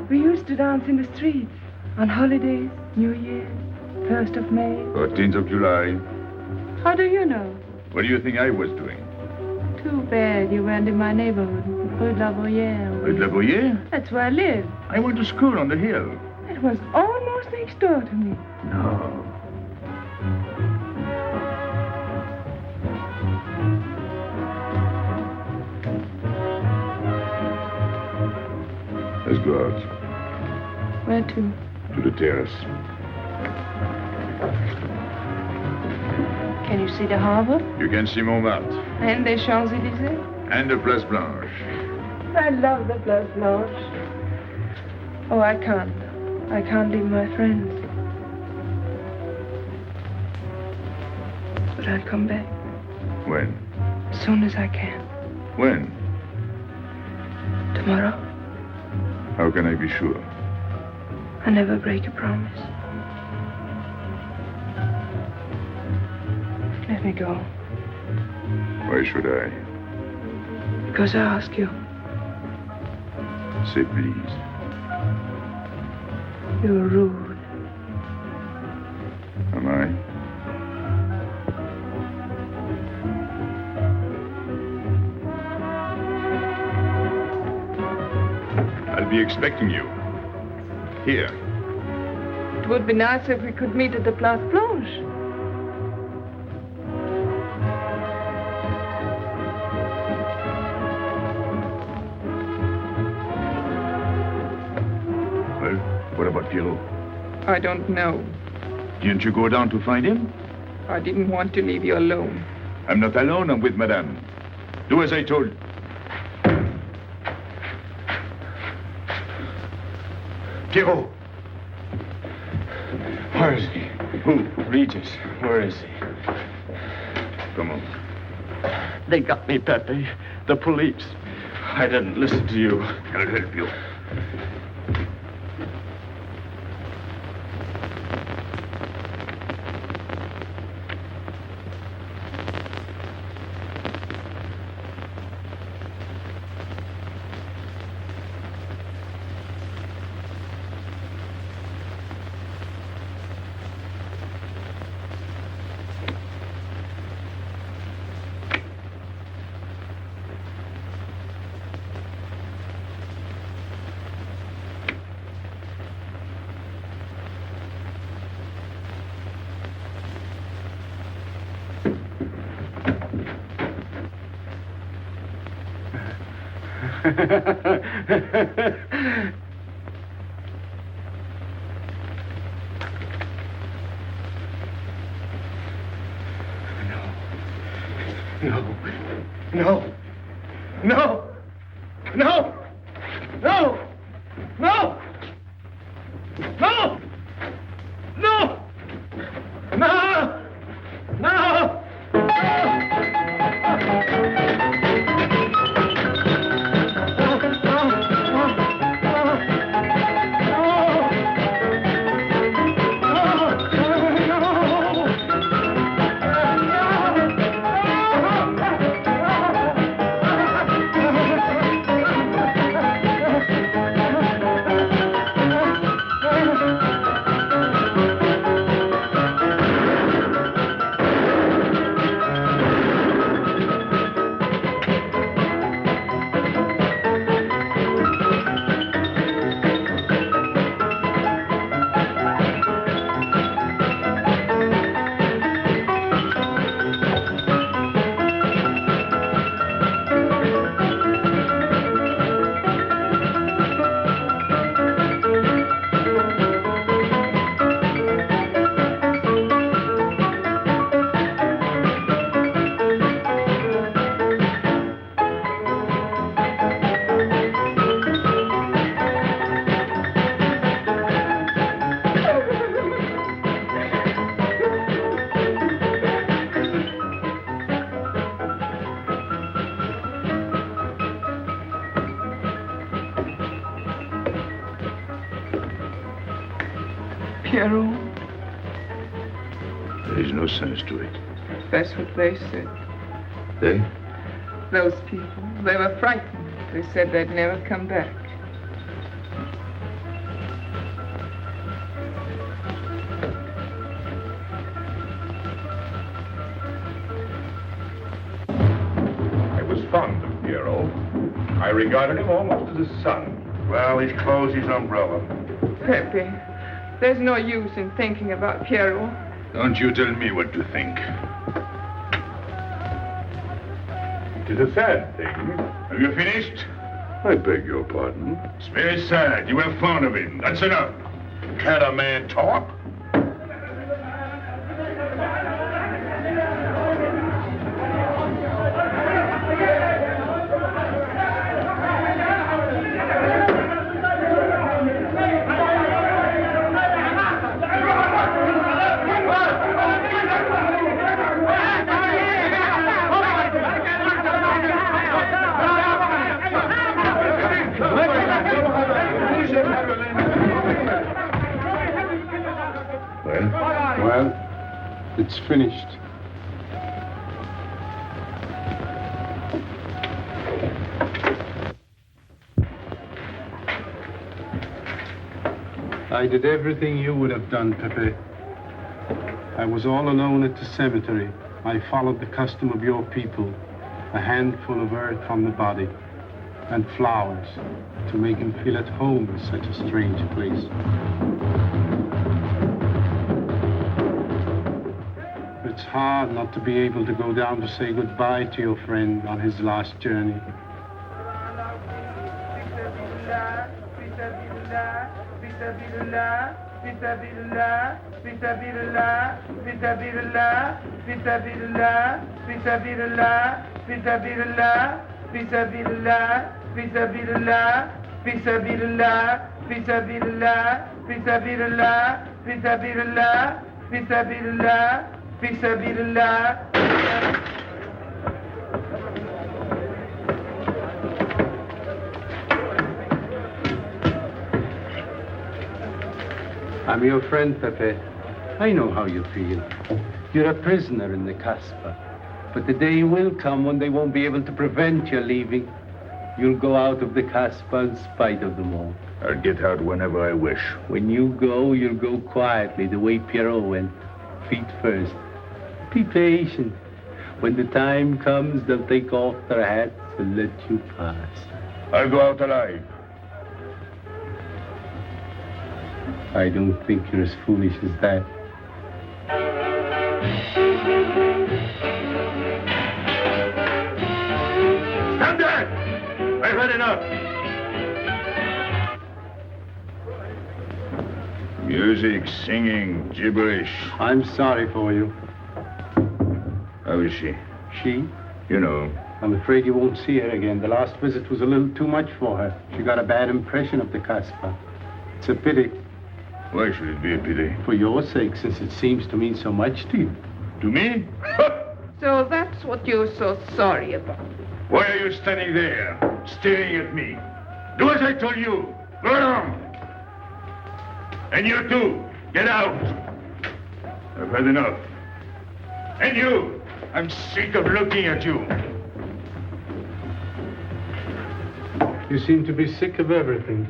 We used to dance in the streets on holidays, New Year, 1st of May. 14th of July. How do you know? What do you think I was doing? Too bad you weren't in my neighborhood, Rue de la Bruyère. Rue de la Bruyère? That's where I live. I went to school on the hill. It was almost next door to me. No. Let's go out. Where to? To the terrace. Can you see the harbor? You can see Montmartre. And the Champs-Élysées? And the Place Blanche. I love the Place Blanche. Oh, I can't. I can't leave my friends. But I'll come back. When? As soon as I can. When? Tomorrow. How can I be sure? I never break a promise. Let me go. Why should I? Because I ask you. Say please. You're rude. Am I? I'll be expecting you. Here. It would be nice if we could meet at the Place Blanche. Well, what about Pierrot? I don't know. Didn't you go down to find him? I didn't want to leave you alone. I'm not alone, I'm with Madame. Do as I told. Pierrot! Where is he? Who? Regis, where is he? Come on. They got me, Pepe. The police. I didn't listen to you. I'll help you. No. No. No. No. No. No. No. No. No. No. Pierrot, There is no sense to it. that's what they said. They? Those people, they were frightened. They said they'd never come back. I was fond of Pierrot. I regarded him almost as a son. Well, he's closed his umbrella. Pepe, there's no use in thinking about Pierrot. Don't you tell me what to think. It is a sad thing. Have you finished? I beg your pardon. It's very sad. You were fond of him. That's enough. Can't a man talk? Well, it's finished. I did everything you would have done, Pépé. I was all alone at the cemetery. I followed the custom of your people, a handful of earth on the body, and flowers to make him feel at home in such a strange place. It's hard not to be able to go down to say goodbye to your friend on his last journey. I'm your friend, Pépé. I know how you feel. You're a prisoner in the Casbah. But the day will come when they won't be able to prevent your leaving. You'll go out of the Casbah in spite of them all. I'll get out whenever I wish. When you go, you'll go quietly, the way Pierrot went. Feet first. Be patient. When the time comes, they'll take off their hats and let you pass. I'll go out alive. I don't think you're as foolish as that. I've had enough. Music, singing, gibberish. I'm sorry for you. How is she? She? You know. I'm afraid you won't see her again. The last visit was a little too much for her. She got a bad impression of the Casbah. It's a pity. Why should it be a pity? For your sake, since it seems to mean so much to you. To me? So that's what you're so sorry about. Why are you standing there, staring at me? Do as I told you. Go along. And you too, get out. I've had enough. And you, I'm sick of looking at you. You seem to be sick of everything.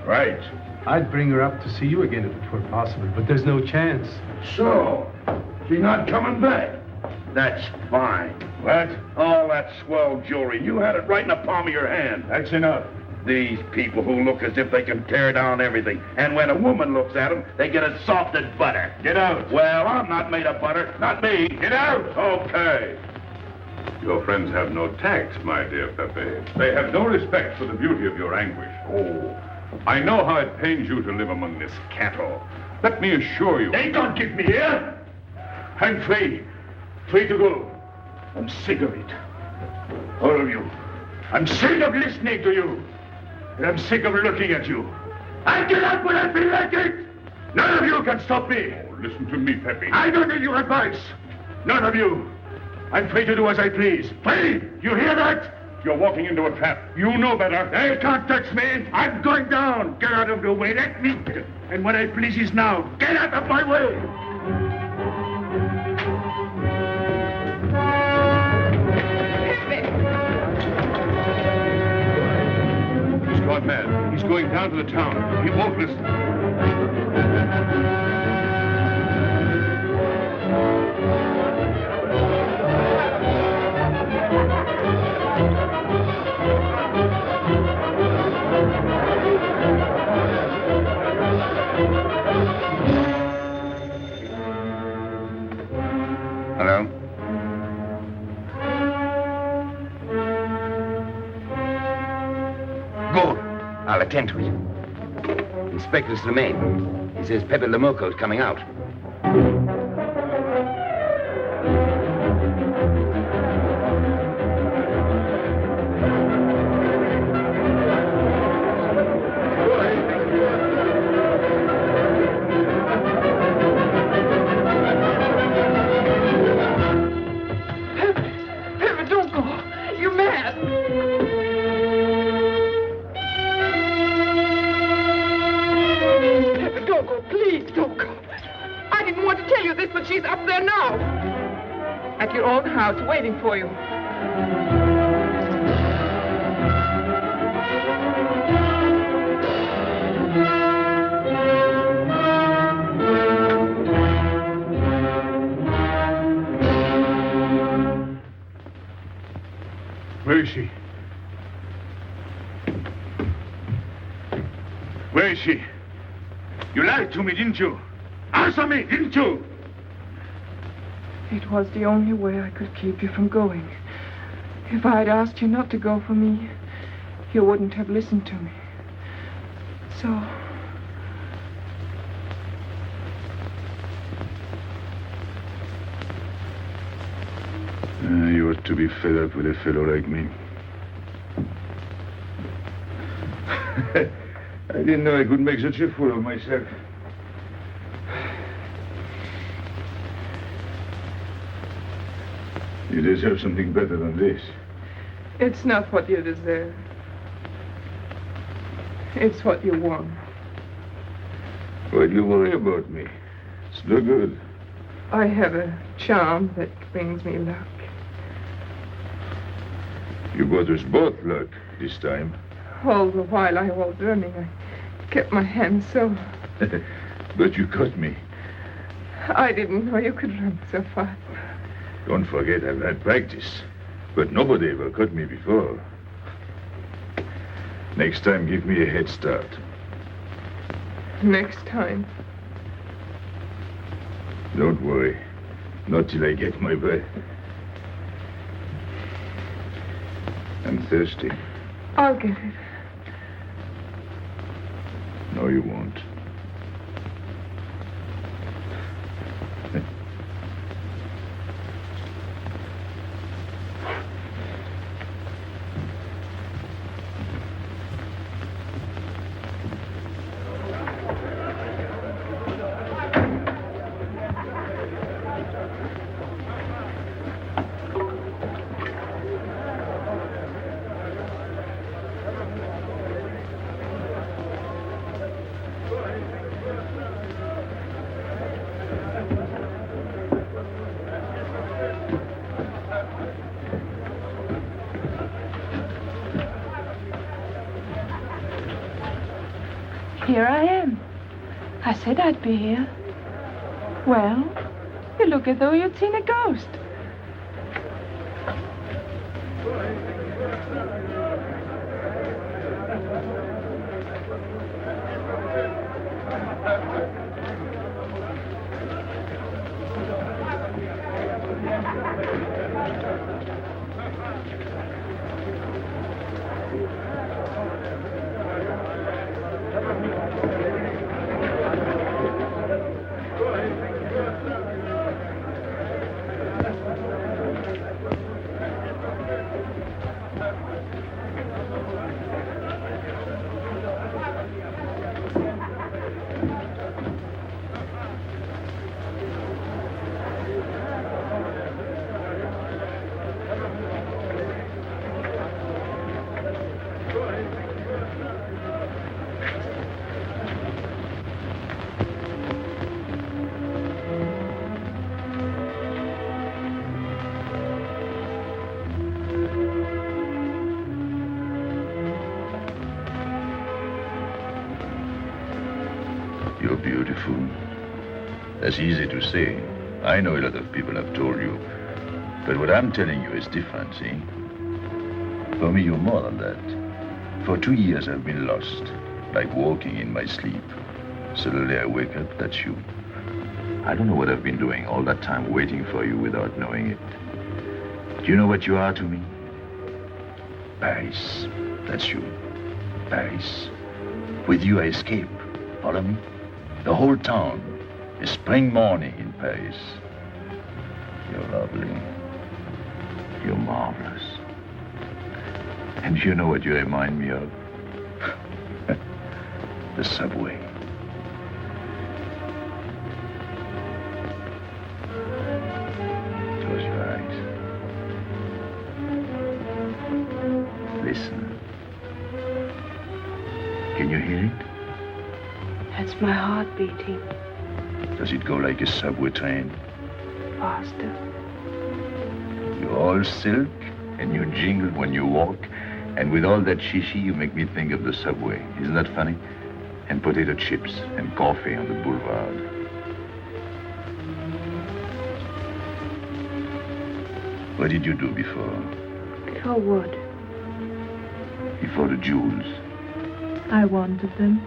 Right. I'd bring her up to see you again if it were possible, but there's no chance. So, she's not coming back. That's fine. What? All that swell jewelry, you had it right in the palm of your hand. That's enough. These people who look as if they can tear down everything. And when a woman looks at them, they get as soft as butter. Get out. Well, I'm not made of butter. Not me. Get out. Okay. Your friends have no tact, my dear Pépé. They have no respect for the beauty of your anguish. Oh, I know how it pains you to live among this cattle. Let me assure you... They don't keep me here. I'm free. Free to go. I'm sick of it. All of you. I'm sick of listening to you. And I'm sick of looking at you. I get out when I feel like it. None of you can stop me. Oh, listen to me, Pépé. I don't need your advice. None of you. I'm free to do as I please. Free! You hear that? You're walking into a trap. You know better. They can't touch me. I'm going down. Get out of the way. Let me... And what I please is now. Get out of my way. He's gone mad. He's going down to the town. He won't listen. Hello? Good. I'll attend to it. Inspector Slemaine. He says Pépé le Moko is coming out. Pépé, don't go. You're mad. Pépé, don't go. Please, don't go. I didn't want to tell you this, but she's up there now. At your own house, waiting for you. Where is she? Where is she? You lied to me, didn't you? Answer me, didn't you? It was the only way I could keep you from going. If I'd asked you not to go for me, you wouldn't have listened to me. So... You ought to be fed up with a fellow like me. I didn't know I could make such a fool of myself. You deserve something better than this. It's not what you deserve. It's what you want. Why do you worry about me? It's no good. I have a charm that brings me luck. You brought us both luck this time. All the while I was running, I kept my hand so... But you caught me. I didn't know you could run so fast. Don't forget I've had practice. But nobody ever caught me before. Next time, give me a head start. Next time. Don't worry. Not till I get my breath. I'm thirsty. I'll get it. No, you won't. Here I am. I said I'd be here. Well, you look as though you'd seen a ghost. You're beautiful. That's easy to say. I know a lot of people have told you. But what I'm telling you is different, see? For me, you're more than that. For 2 years, I've been lost, like walking in my sleep. Suddenly, I wake up, that's you. I don't know what I've been doing all that time waiting for you without knowing it. Do you know what you are to me? Paris. That's you. Paris. With you, I escape. Follow me? The whole town. A spring morning in Paris. You're lovely. You're marvelous. And you know what you remind me of? The subway. Close your eyes. Listen. Can you hear it? That's my heart beating. Does it go like a subway train? Faster. You're all silk, and you jingle when you walk, and with all that shishi, you make me think of the subway. Isn't that funny? And potato chips and coffee on the boulevard. What did you do before? Before what? Before the jewels. I wanted them.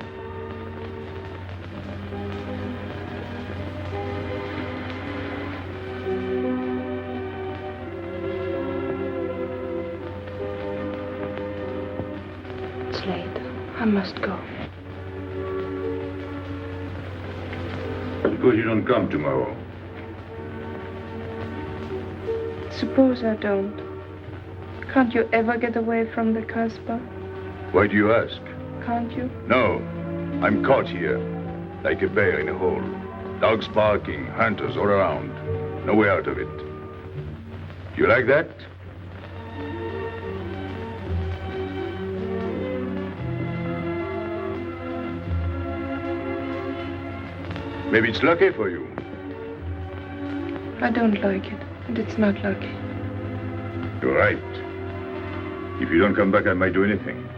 It's late. I must go. Suppose you don't come tomorrow. Suppose I don't. Can't you ever get away from the Casbah? Why do you ask? Can't you? No. I'm caught here, like a bear in a hole. Dogs barking, hunters all around. No way out of it. Do you like that? Maybe it's lucky for you. I don't like it, and it's not lucky. You're right. If you don't come back, I might do anything.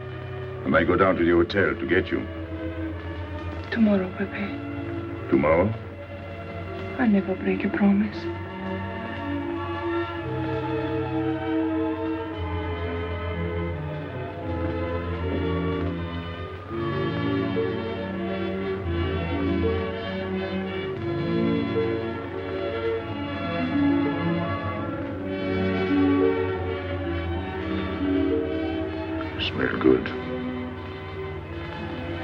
I might go down to the hotel to get you. Tomorrow, Pépé. Tomorrow? I never break a promise. Smell good.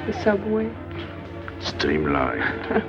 The subway? Streamlined.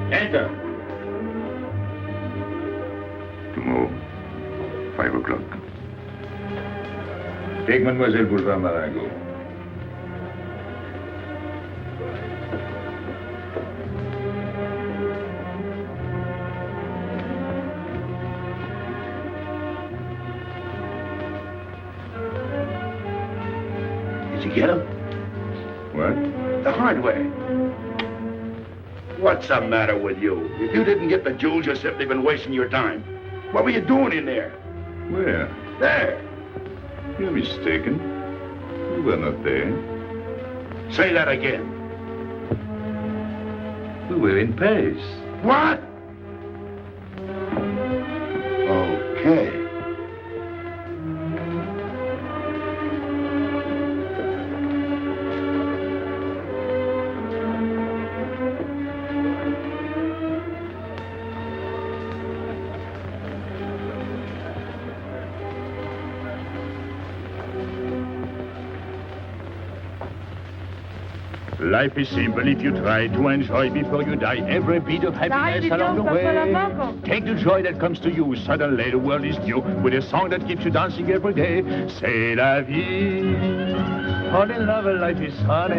Enter. Tomorrow, 5 o'clock. Take Mademoiselle Boulevard Marengo. Did you get him? What? The hardware. What's the matter with you? If you didn't get the jewels, you've simply been wasting your time. What were you doing in there? Where? There. You're mistaken. We were not there. Say that again. We were in Paris. What? Okay. Life is simple if you try to enjoy before you die every bit of happiness along the way. Take the joy that comes to you. Suddenly the world is new with a song that keeps you dancing every day. C'est la vie. Fall in love and life is honey.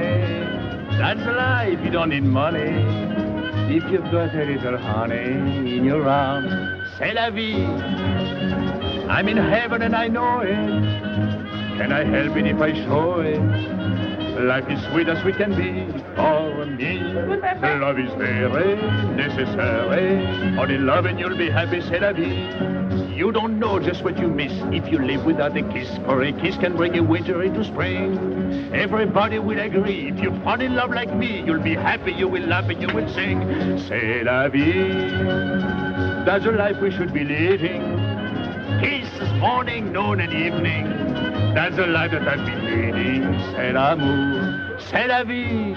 That's a life, you don't need money. If you've got a little honey in your arms, c'est la vie. I'm in heaven and I know it. Can I help it if I show it? Life is sweet as we can be for me. Love is very necessary. Fall in love and you'll be happy, c'est la vie. You don't know just what you miss if you live without a kiss. For a kiss can bring a winter into spring. Everybody will agree. If you fall in love like me, you'll be happy, you will laugh and you will sing. C'est la vie. That's the life we should be living. Kisses morning, noon and evening. That's the life that I've been leading. C'est l'amour, c'est la vie.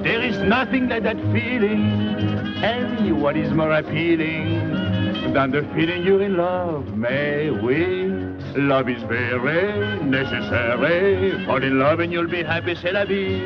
There is nothing like that feeling. Tell me what is more appealing than the feeling you're in love, may we? Love is very necessary. Fall in love and you'll be happy, c'est la vie.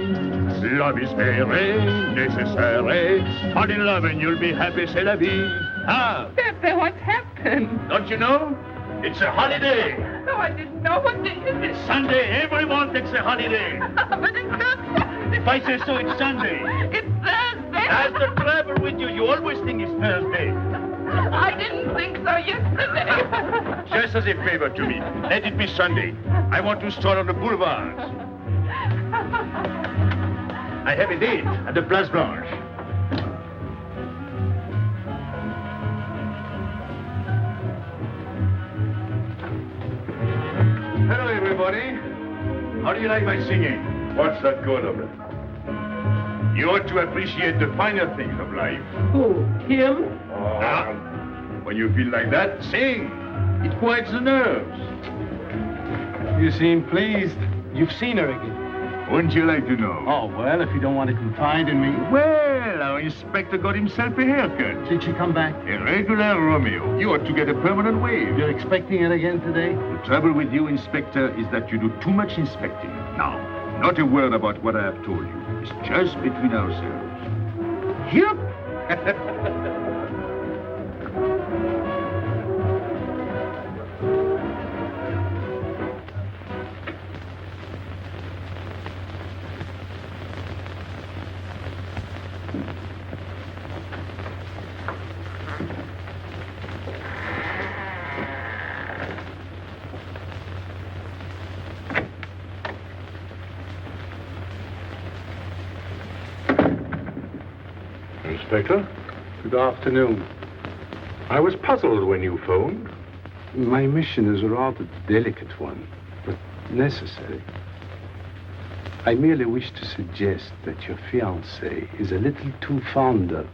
Love is very necessary. Fall in love and you'll be happy, c'est la vie. Ah! Pepe, what's happened? Don't you know? It's a holiday. No, I didn't know. What day is it? Sunday. Everyone takes a holiday. But it's not Sunday. If I say so, it's Sunday. It's Thursday. That's the trouble with you. You always think it's Thursday. I didn't think so yesterday. Just as a favor to me, let it be Sunday. I want to stroll on the boulevards. I have a date at the Place Blanche. Hello, everybody. How do you like my singing? What's that good of it? You ought to appreciate the finer things of life. Who? Him? Now, when you feel like that, sing. It quiets the nerves. You seem pleased. You've seen her again. Wouldn't you like to know? Oh, well, if you don't want to confide in me. Well, our inspector got himself a haircut. Did she come back? A regular Romeo. You ought to get a permanent wave. You're expecting it again today? The trouble with you, Inspector, is that you do too much inspecting. Now, not a word about what I have told you. It's just between ourselves. Yep. Inspector, good afternoon. I was puzzled when you phoned. My mission is a rather delicate one, but necessary. I merely wish to suggest that your fiancée is a little too fond of,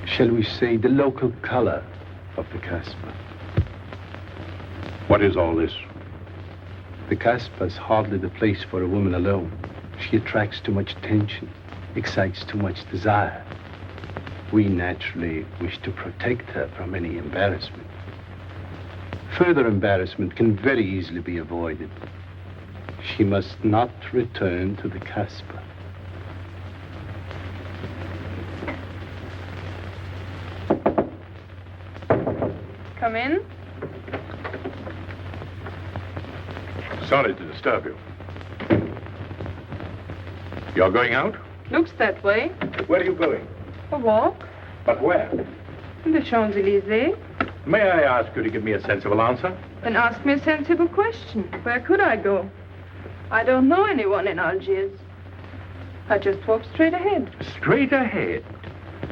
shall we say, the local color of the Casbah. What is all this? The Casbah is hardly the place for a woman alone. She attracts too much attention, excites too much desire. We naturally wish to protect her from any embarrassment. Further embarrassment can very easily be avoided. She must not return to the Casbah. Come in. Sorry to disturb you. You're going out? Looks that way. Where are you going? A walk. But where? In the Champs-Élysées. May I ask you to give me a sensible answer? Then ask me a sensible question. Where could I go? I don't know anyone in Algiers. I just walk straight ahead. Straight ahead?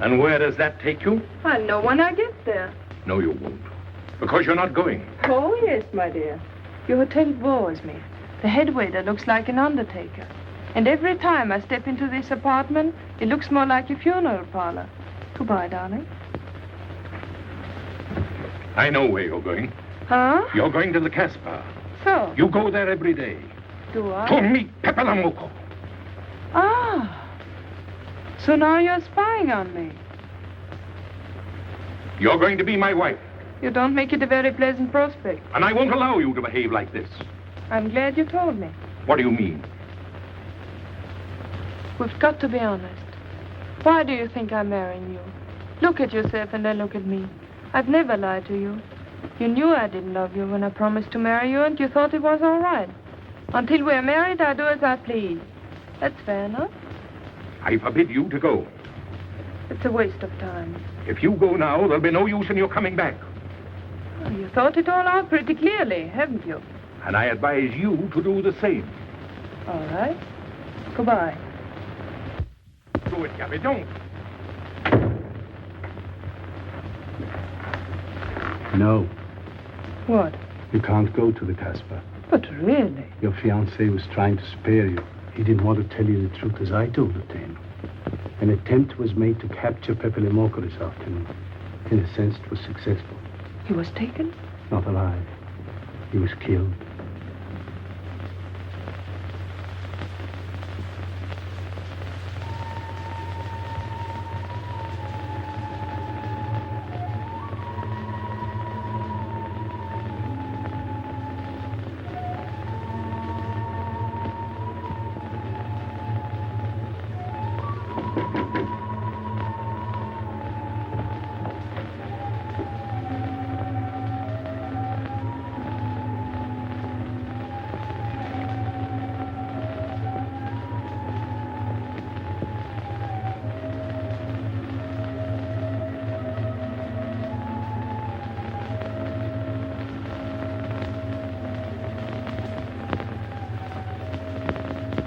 And where does that take you? I'll know when I get there. No, you won't. Because you're not going. Oh, yes, my dear. Your hotel bores me. The head waiter looks like an undertaker. And every time I step into this apartment, it looks more like a funeral parlor. Goodbye, darling. I know where you're going. Huh? You're going to the Casbah. So? You go there every day. Do I? To meet Pépé le Moko. Ah. So now you're spying on me. You're going to be my wife. You don't make it a very pleasant prospect. And I won't allow you to behave like this. I'm glad you told me. What do you mean? We've got to be honest. Why do you think I'm marrying you? Look at yourself and then look at me. I've never lied to you. You knew I didn't love you when I promised to marry you, and you thought it was all right. Until we're married, I do as I please. That's fair enough. I forbid you to go. It's a waste of time. If you go now, there'll be no use in your coming back. Oh, you thought it all out pretty clearly, haven't you? And I advise you to do the same. All right. Goodbye. Do it, Gabby, don't. No. What? You can't go to the Casbah. But really? Your fiancé was trying to spare you. He didn't want to tell you the truth as I told it to him. An attempt was made to capture Pépé le Moko this afternoon. In a sense, it was successful. He was taken? Not alive. He was killed.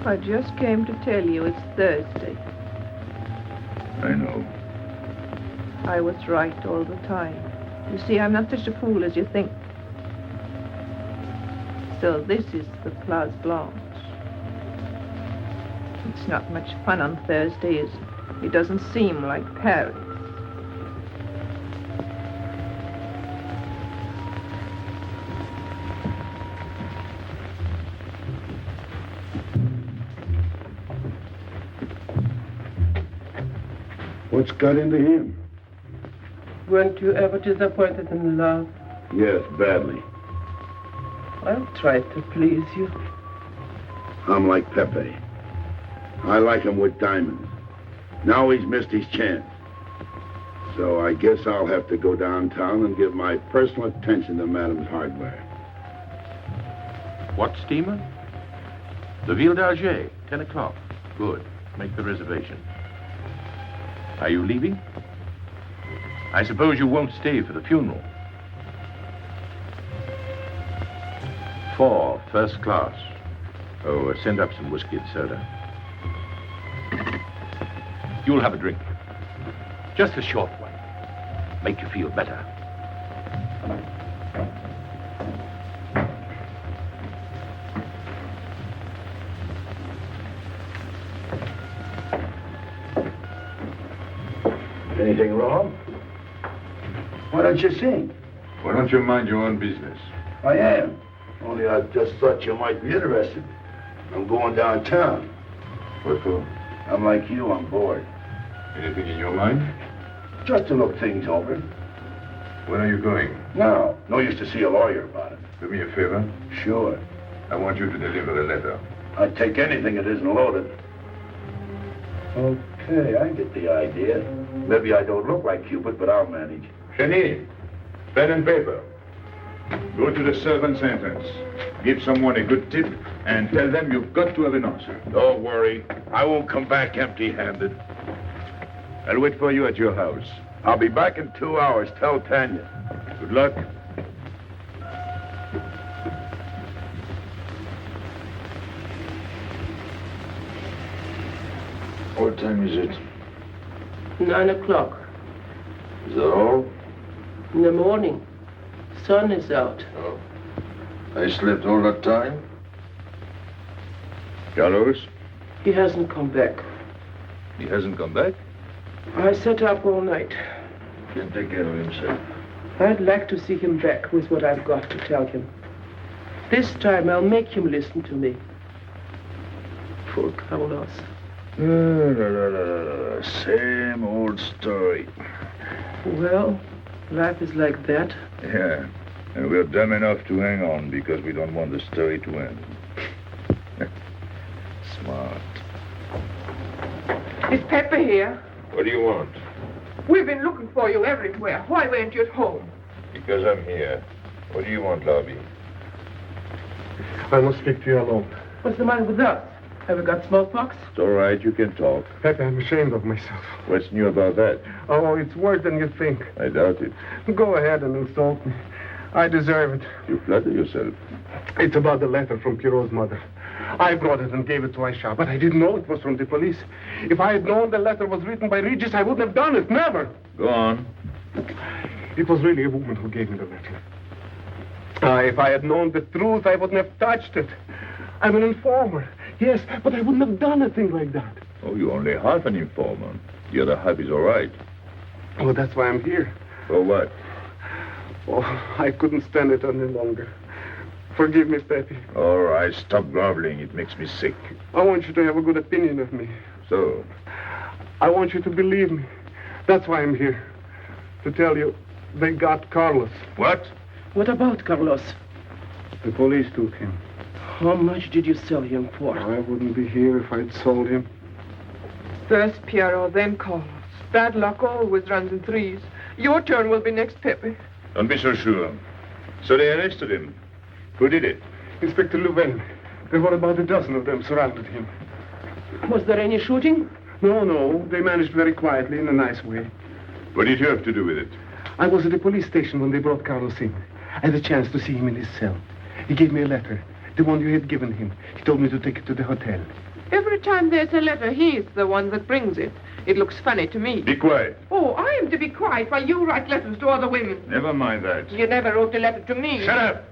I just came to tell you it's Thursday. I know. I was right all the time. You see, I'm not such a fool as you think. So this is the Place Blanche. It's not much fun on Thursday, is it? It doesn't seem like Paris. What's got into him? Weren't you ever disappointed in love? Yes, badly. I'll try to please you. I'm like Pepe. I like him with diamonds. Now he's missed his chance. So I guess I'll have to go downtown and give my personal attention to Madame's hardware. What steamer? The Ville d'Alger, 10 o'clock. Good. Make the reservation. Are you leaving? I suppose you won't stay for the funeral. 4, first class. Oh, send up some whiskey and soda. You'll have a drink. Just a short one. Make you feel better. Anything wrong? Why don't you sing? Why don't you mind your own business? I am. Only I just thought you might be interested. I'm going downtown. What for? I'm like you, I'm bored. Anything in your mind? Just to look things over. When are you going? No use to see a lawyer about it. Do me a favor. Sure. I want you to deliver a letter. I'd take anything that isn't loaded. Okay, I get the idea. Maybe I don't look like Cupid, but I'll manage. Hedy, pen and paper. Go to the servant's entrance. Give someone a good tip and tell them you've got to have an answer. Don't worry. I won't come back empty-handed. I'll wait for you at your house. I'll be back in 2 hours. Tell Tanya. Good luck. What time is it? 9 o'clock. Is that all? In the morning. Sun is out. Oh. I slept all that time? Carlos? He hasn't come back. He hasn't come back? I sat up all night. Can't take care of himself. I'd like to see him back with what I've got to tell him. This time I'll make him listen to me. Poor Carlos. Same old story. Well, life is like that. Yeah. And we're dumb enough to hang on because we don't want the story to end. Smart. Is Pépé here? What do you want? We've been looking for you everywhere. Why weren't you at home? Because I'm here. What do you want, Lobby? I must speak to you alone. What's the matter with us? Have we got smallpox? It's all right, you can talk. Pépé, I'm ashamed of myself. What's new about that? Oh, it's worse than you think. I doubt it. Go ahead and insult me. I deserve it. You flatter yourself. It's about the letter from Pierrot's mother. I brought it and gave it to Aisha, but I didn't know it was from the police. If I had known the letter was written by Regis, I wouldn't have done it. Never. Go on. It was really a woman who gave me the letter. If I had known the truth, I wouldn't have touched it. I'm an informer. Yes, but I wouldn't have done a thing like that. Oh, you're only half an informer. The other half is all right. Oh, that's why I'm here. For what? Oh, I couldn't stand it any longer. Forgive me, Pépé. All right, stop groveling. It makes me sick. I want you to have a good opinion of me. So? I want you to believe me. That's why I'm here. To tell you, they got Carlos. What? What about Carlos? The police took him. How much did you sell him for? I wouldn't be here if I'd sold him. First Pierrot, then Carlos. Bad luck always runs in threes. Your turn will be next, Pépé. Don't be so sure. So they arrested him. Who did it? Inspector Louvain. There were about a dozen of them surrounded him. Was there any shooting? No. They managed very quietly in a nice way. What did you have to do with it? I was at the police station when they brought Carlos in. I had a chance to see him in his cell. He gave me a letter, the one you had given him. He told me to take it to the hotel. Every time there's a letter, he's the one that brings it. It looks funny to me. Be quiet. Oh, I am to be quiet while you write letters to other women. Never mind that. You never wrote a letter to me. Shut up!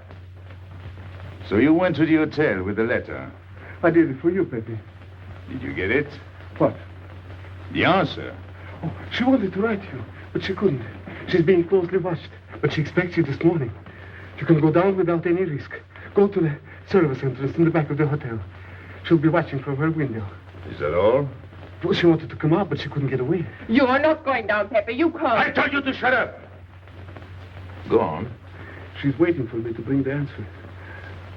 So you went to the hotel with the letter? I did it for you, Pépé. Did you get it? What? The answer. Oh, she wanted to write you, but she couldn't. She's being closely watched, but she expects you this morning. You can go down without any risk. Go to the service entrance in the back of the hotel. She'll be watching from her window. Is that all? Well, she wanted to come out, but she couldn't get away. You are not going down, Pépé. You can't. I told you to shut up. Go on. She's waiting for me to bring the answer.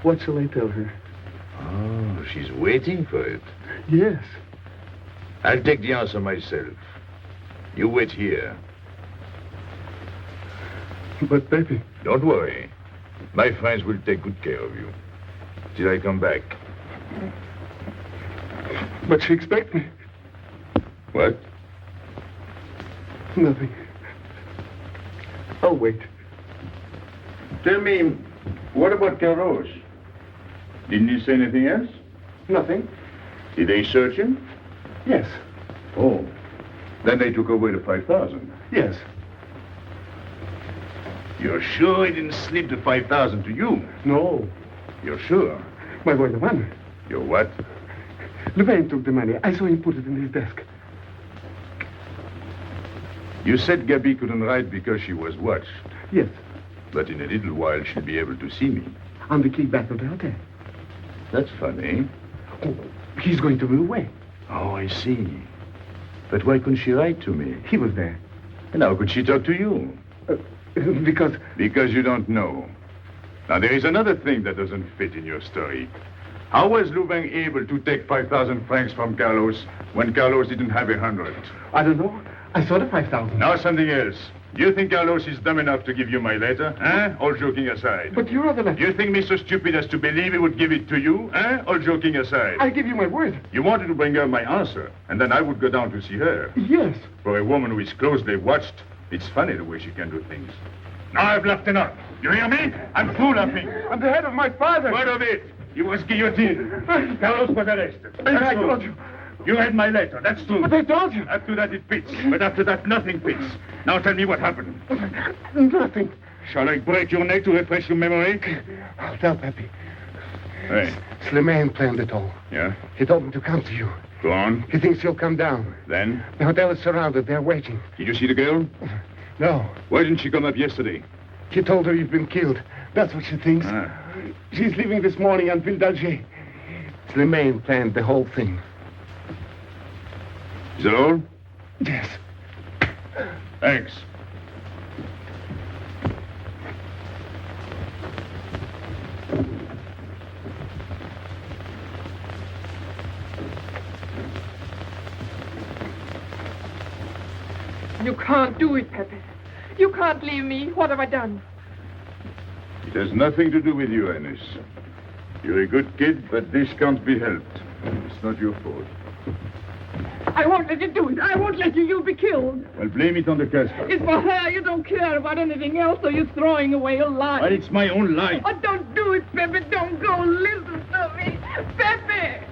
What shall I tell her? Oh, she's waiting for it. Yes. I'll take the answer myself. You wait here. But, Pépé... Don't worry. My friends will take good care of you. Till I come back. But she expects me. What? Nothing. I'll wait. Tell me, what about Carlos? Didn't he say anything else? Nothing. Did they search him? Yes. Oh. Then they took away the 5,000. Yes. You're sure he didn't slip the 5,000 to you? No. You're sure? My boy, the money. Your what? Louvain took the money. I saw him put it in his desk. You said Gabi couldn't write because she was watched. Yes. But in a little while, she'll be able to see me. On the key back of the hotel. That's funny. Oh, he's going to be away. Oh, I see. But why couldn't she write to me? He was there. And how could she talk to you? Because... Because you don't know. Now, there is another thing that doesn't fit in your story. How was Louvain able to take 5,000 francs from Carlos when Carlos didn't have 100? I don't know. I saw the 5,000. Now something else. Do you think Carlos is dumb enough to give you my letter? All joking aside. But you wrote the letter. You think me so stupid as to believe he would give it to you? All joking aside. I give you my word. You wanted to bring her my answer, and then I would go down to see her. Yes. For a woman who is closely watched, it's funny the way she can do things. Now I've laughed enough. You hear me? I'm through laughing. I'm the head of my father. Word of it. You was guillotined. Carlos was arrested. I told you. You read my letter, that's true. But I told you. After that it fits. But after that nothing fits. Now tell me what happened. Nothing. Shall I break your neck to refresh your memory? I'll tell Pepe. Hey. Slimane planned it all. Yeah? He told me to come to you. Go on. He thinks you'll come down. Then? The hotel is surrounded. They're waiting. Did you see the girl? No. Why didn't she come up yesterday? He told her you've been killed. That's what she thinks. She's leaving this morning on Ville d'Alger. Slimane planned the whole thing. Is that all? Yes. Thanks. You can't do it, Pepe. You can't leave me. What have I done? It has nothing to do with you, Ines. You're a good kid, but this can't be helped. It's not your fault. I won't let you do it. I won't let you. You'll be killed. Well, blame it on the Casbah. It's for her. You don't care about anything else, so you're throwing away your life. But it's my own life. Oh, don't do it, Pepe. Don't go. Listen to me. Pepe!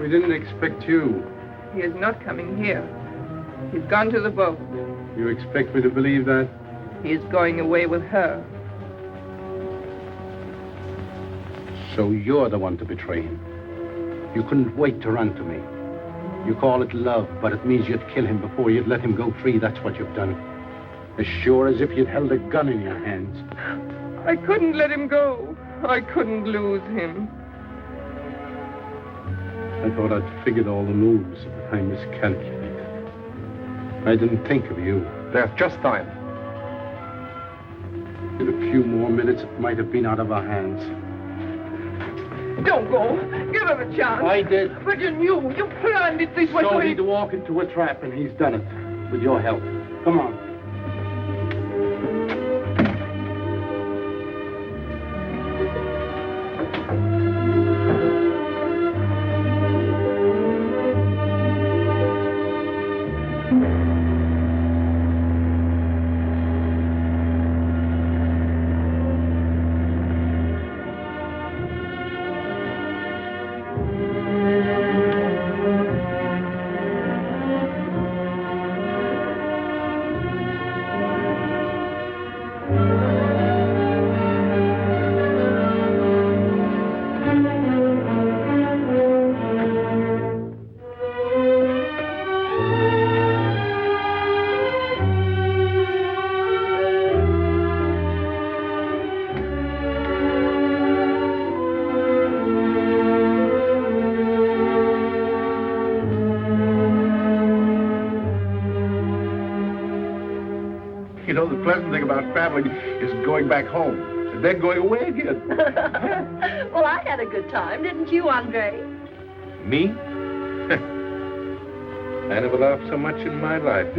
We didn't expect you. He is not coming here. He's gone to the boat. You expect me to believe that? He is going away with her. So you're the one to betray him. You couldn't wait to run to me. You call it love, but it means you'd kill him before you'd let him go free. That's what you've done. As sure as if you'd held a gun in your hands. I couldn't let him go. I couldn't lose him. I thought I'd figured all the moves, but I miscalculated. I didn't think of you. There's just time. In a few more minutes, it might have been out of our hands. Don't go. Give him a chance. I did. But you knew. You planned it this way. So he'd walk into a trap, and he's done it. With your help. Come on. You know, the pleasant thing about traveling is going back home and then going away again. Well, I had a good time, didn't you, Andre? Me? I never laughed so much in my life.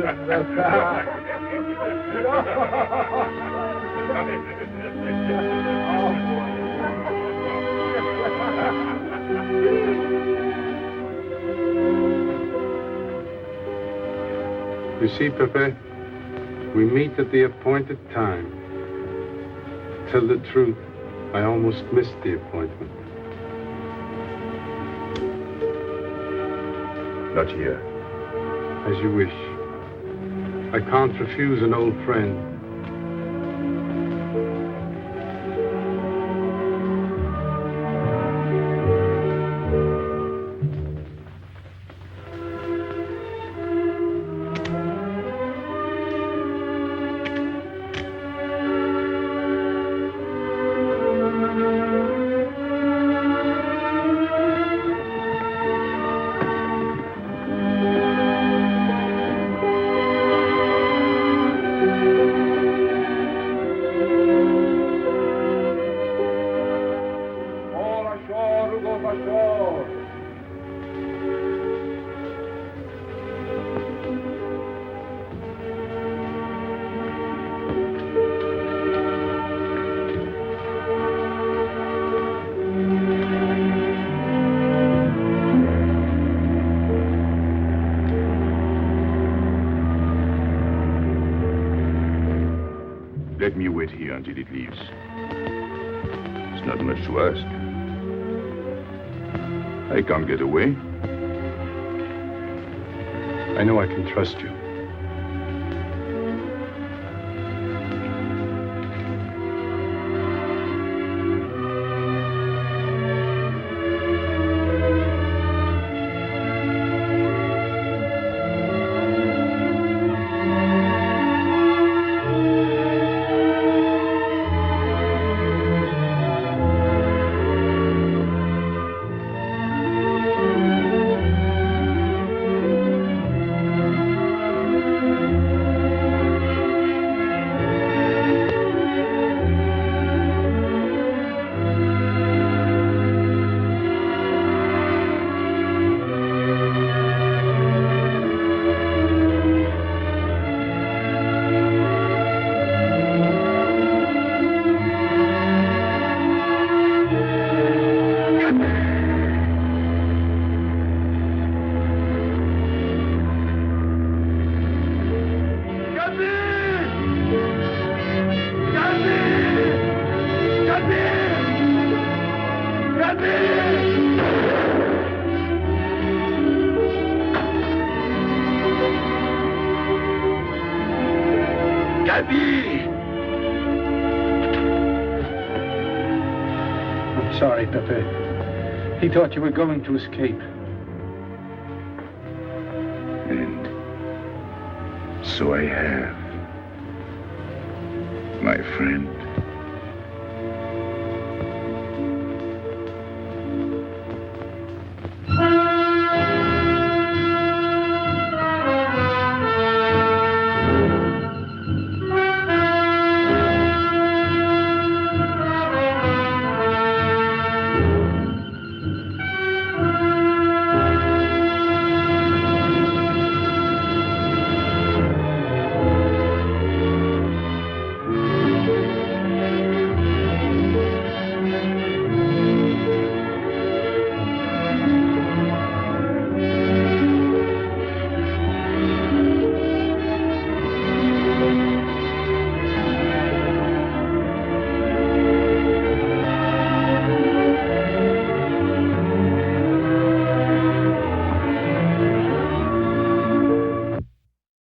You see, Pépé, we meet at the appointed time. To tell the truth, I almost missed the appointment. Not here. As you wish. I can't refuse an old friend. Let me wait here until it leaves. It's not much to ask. I can't get away. I know I can trust you. Pépé. He thought you were going to escape. And so I have, my friend.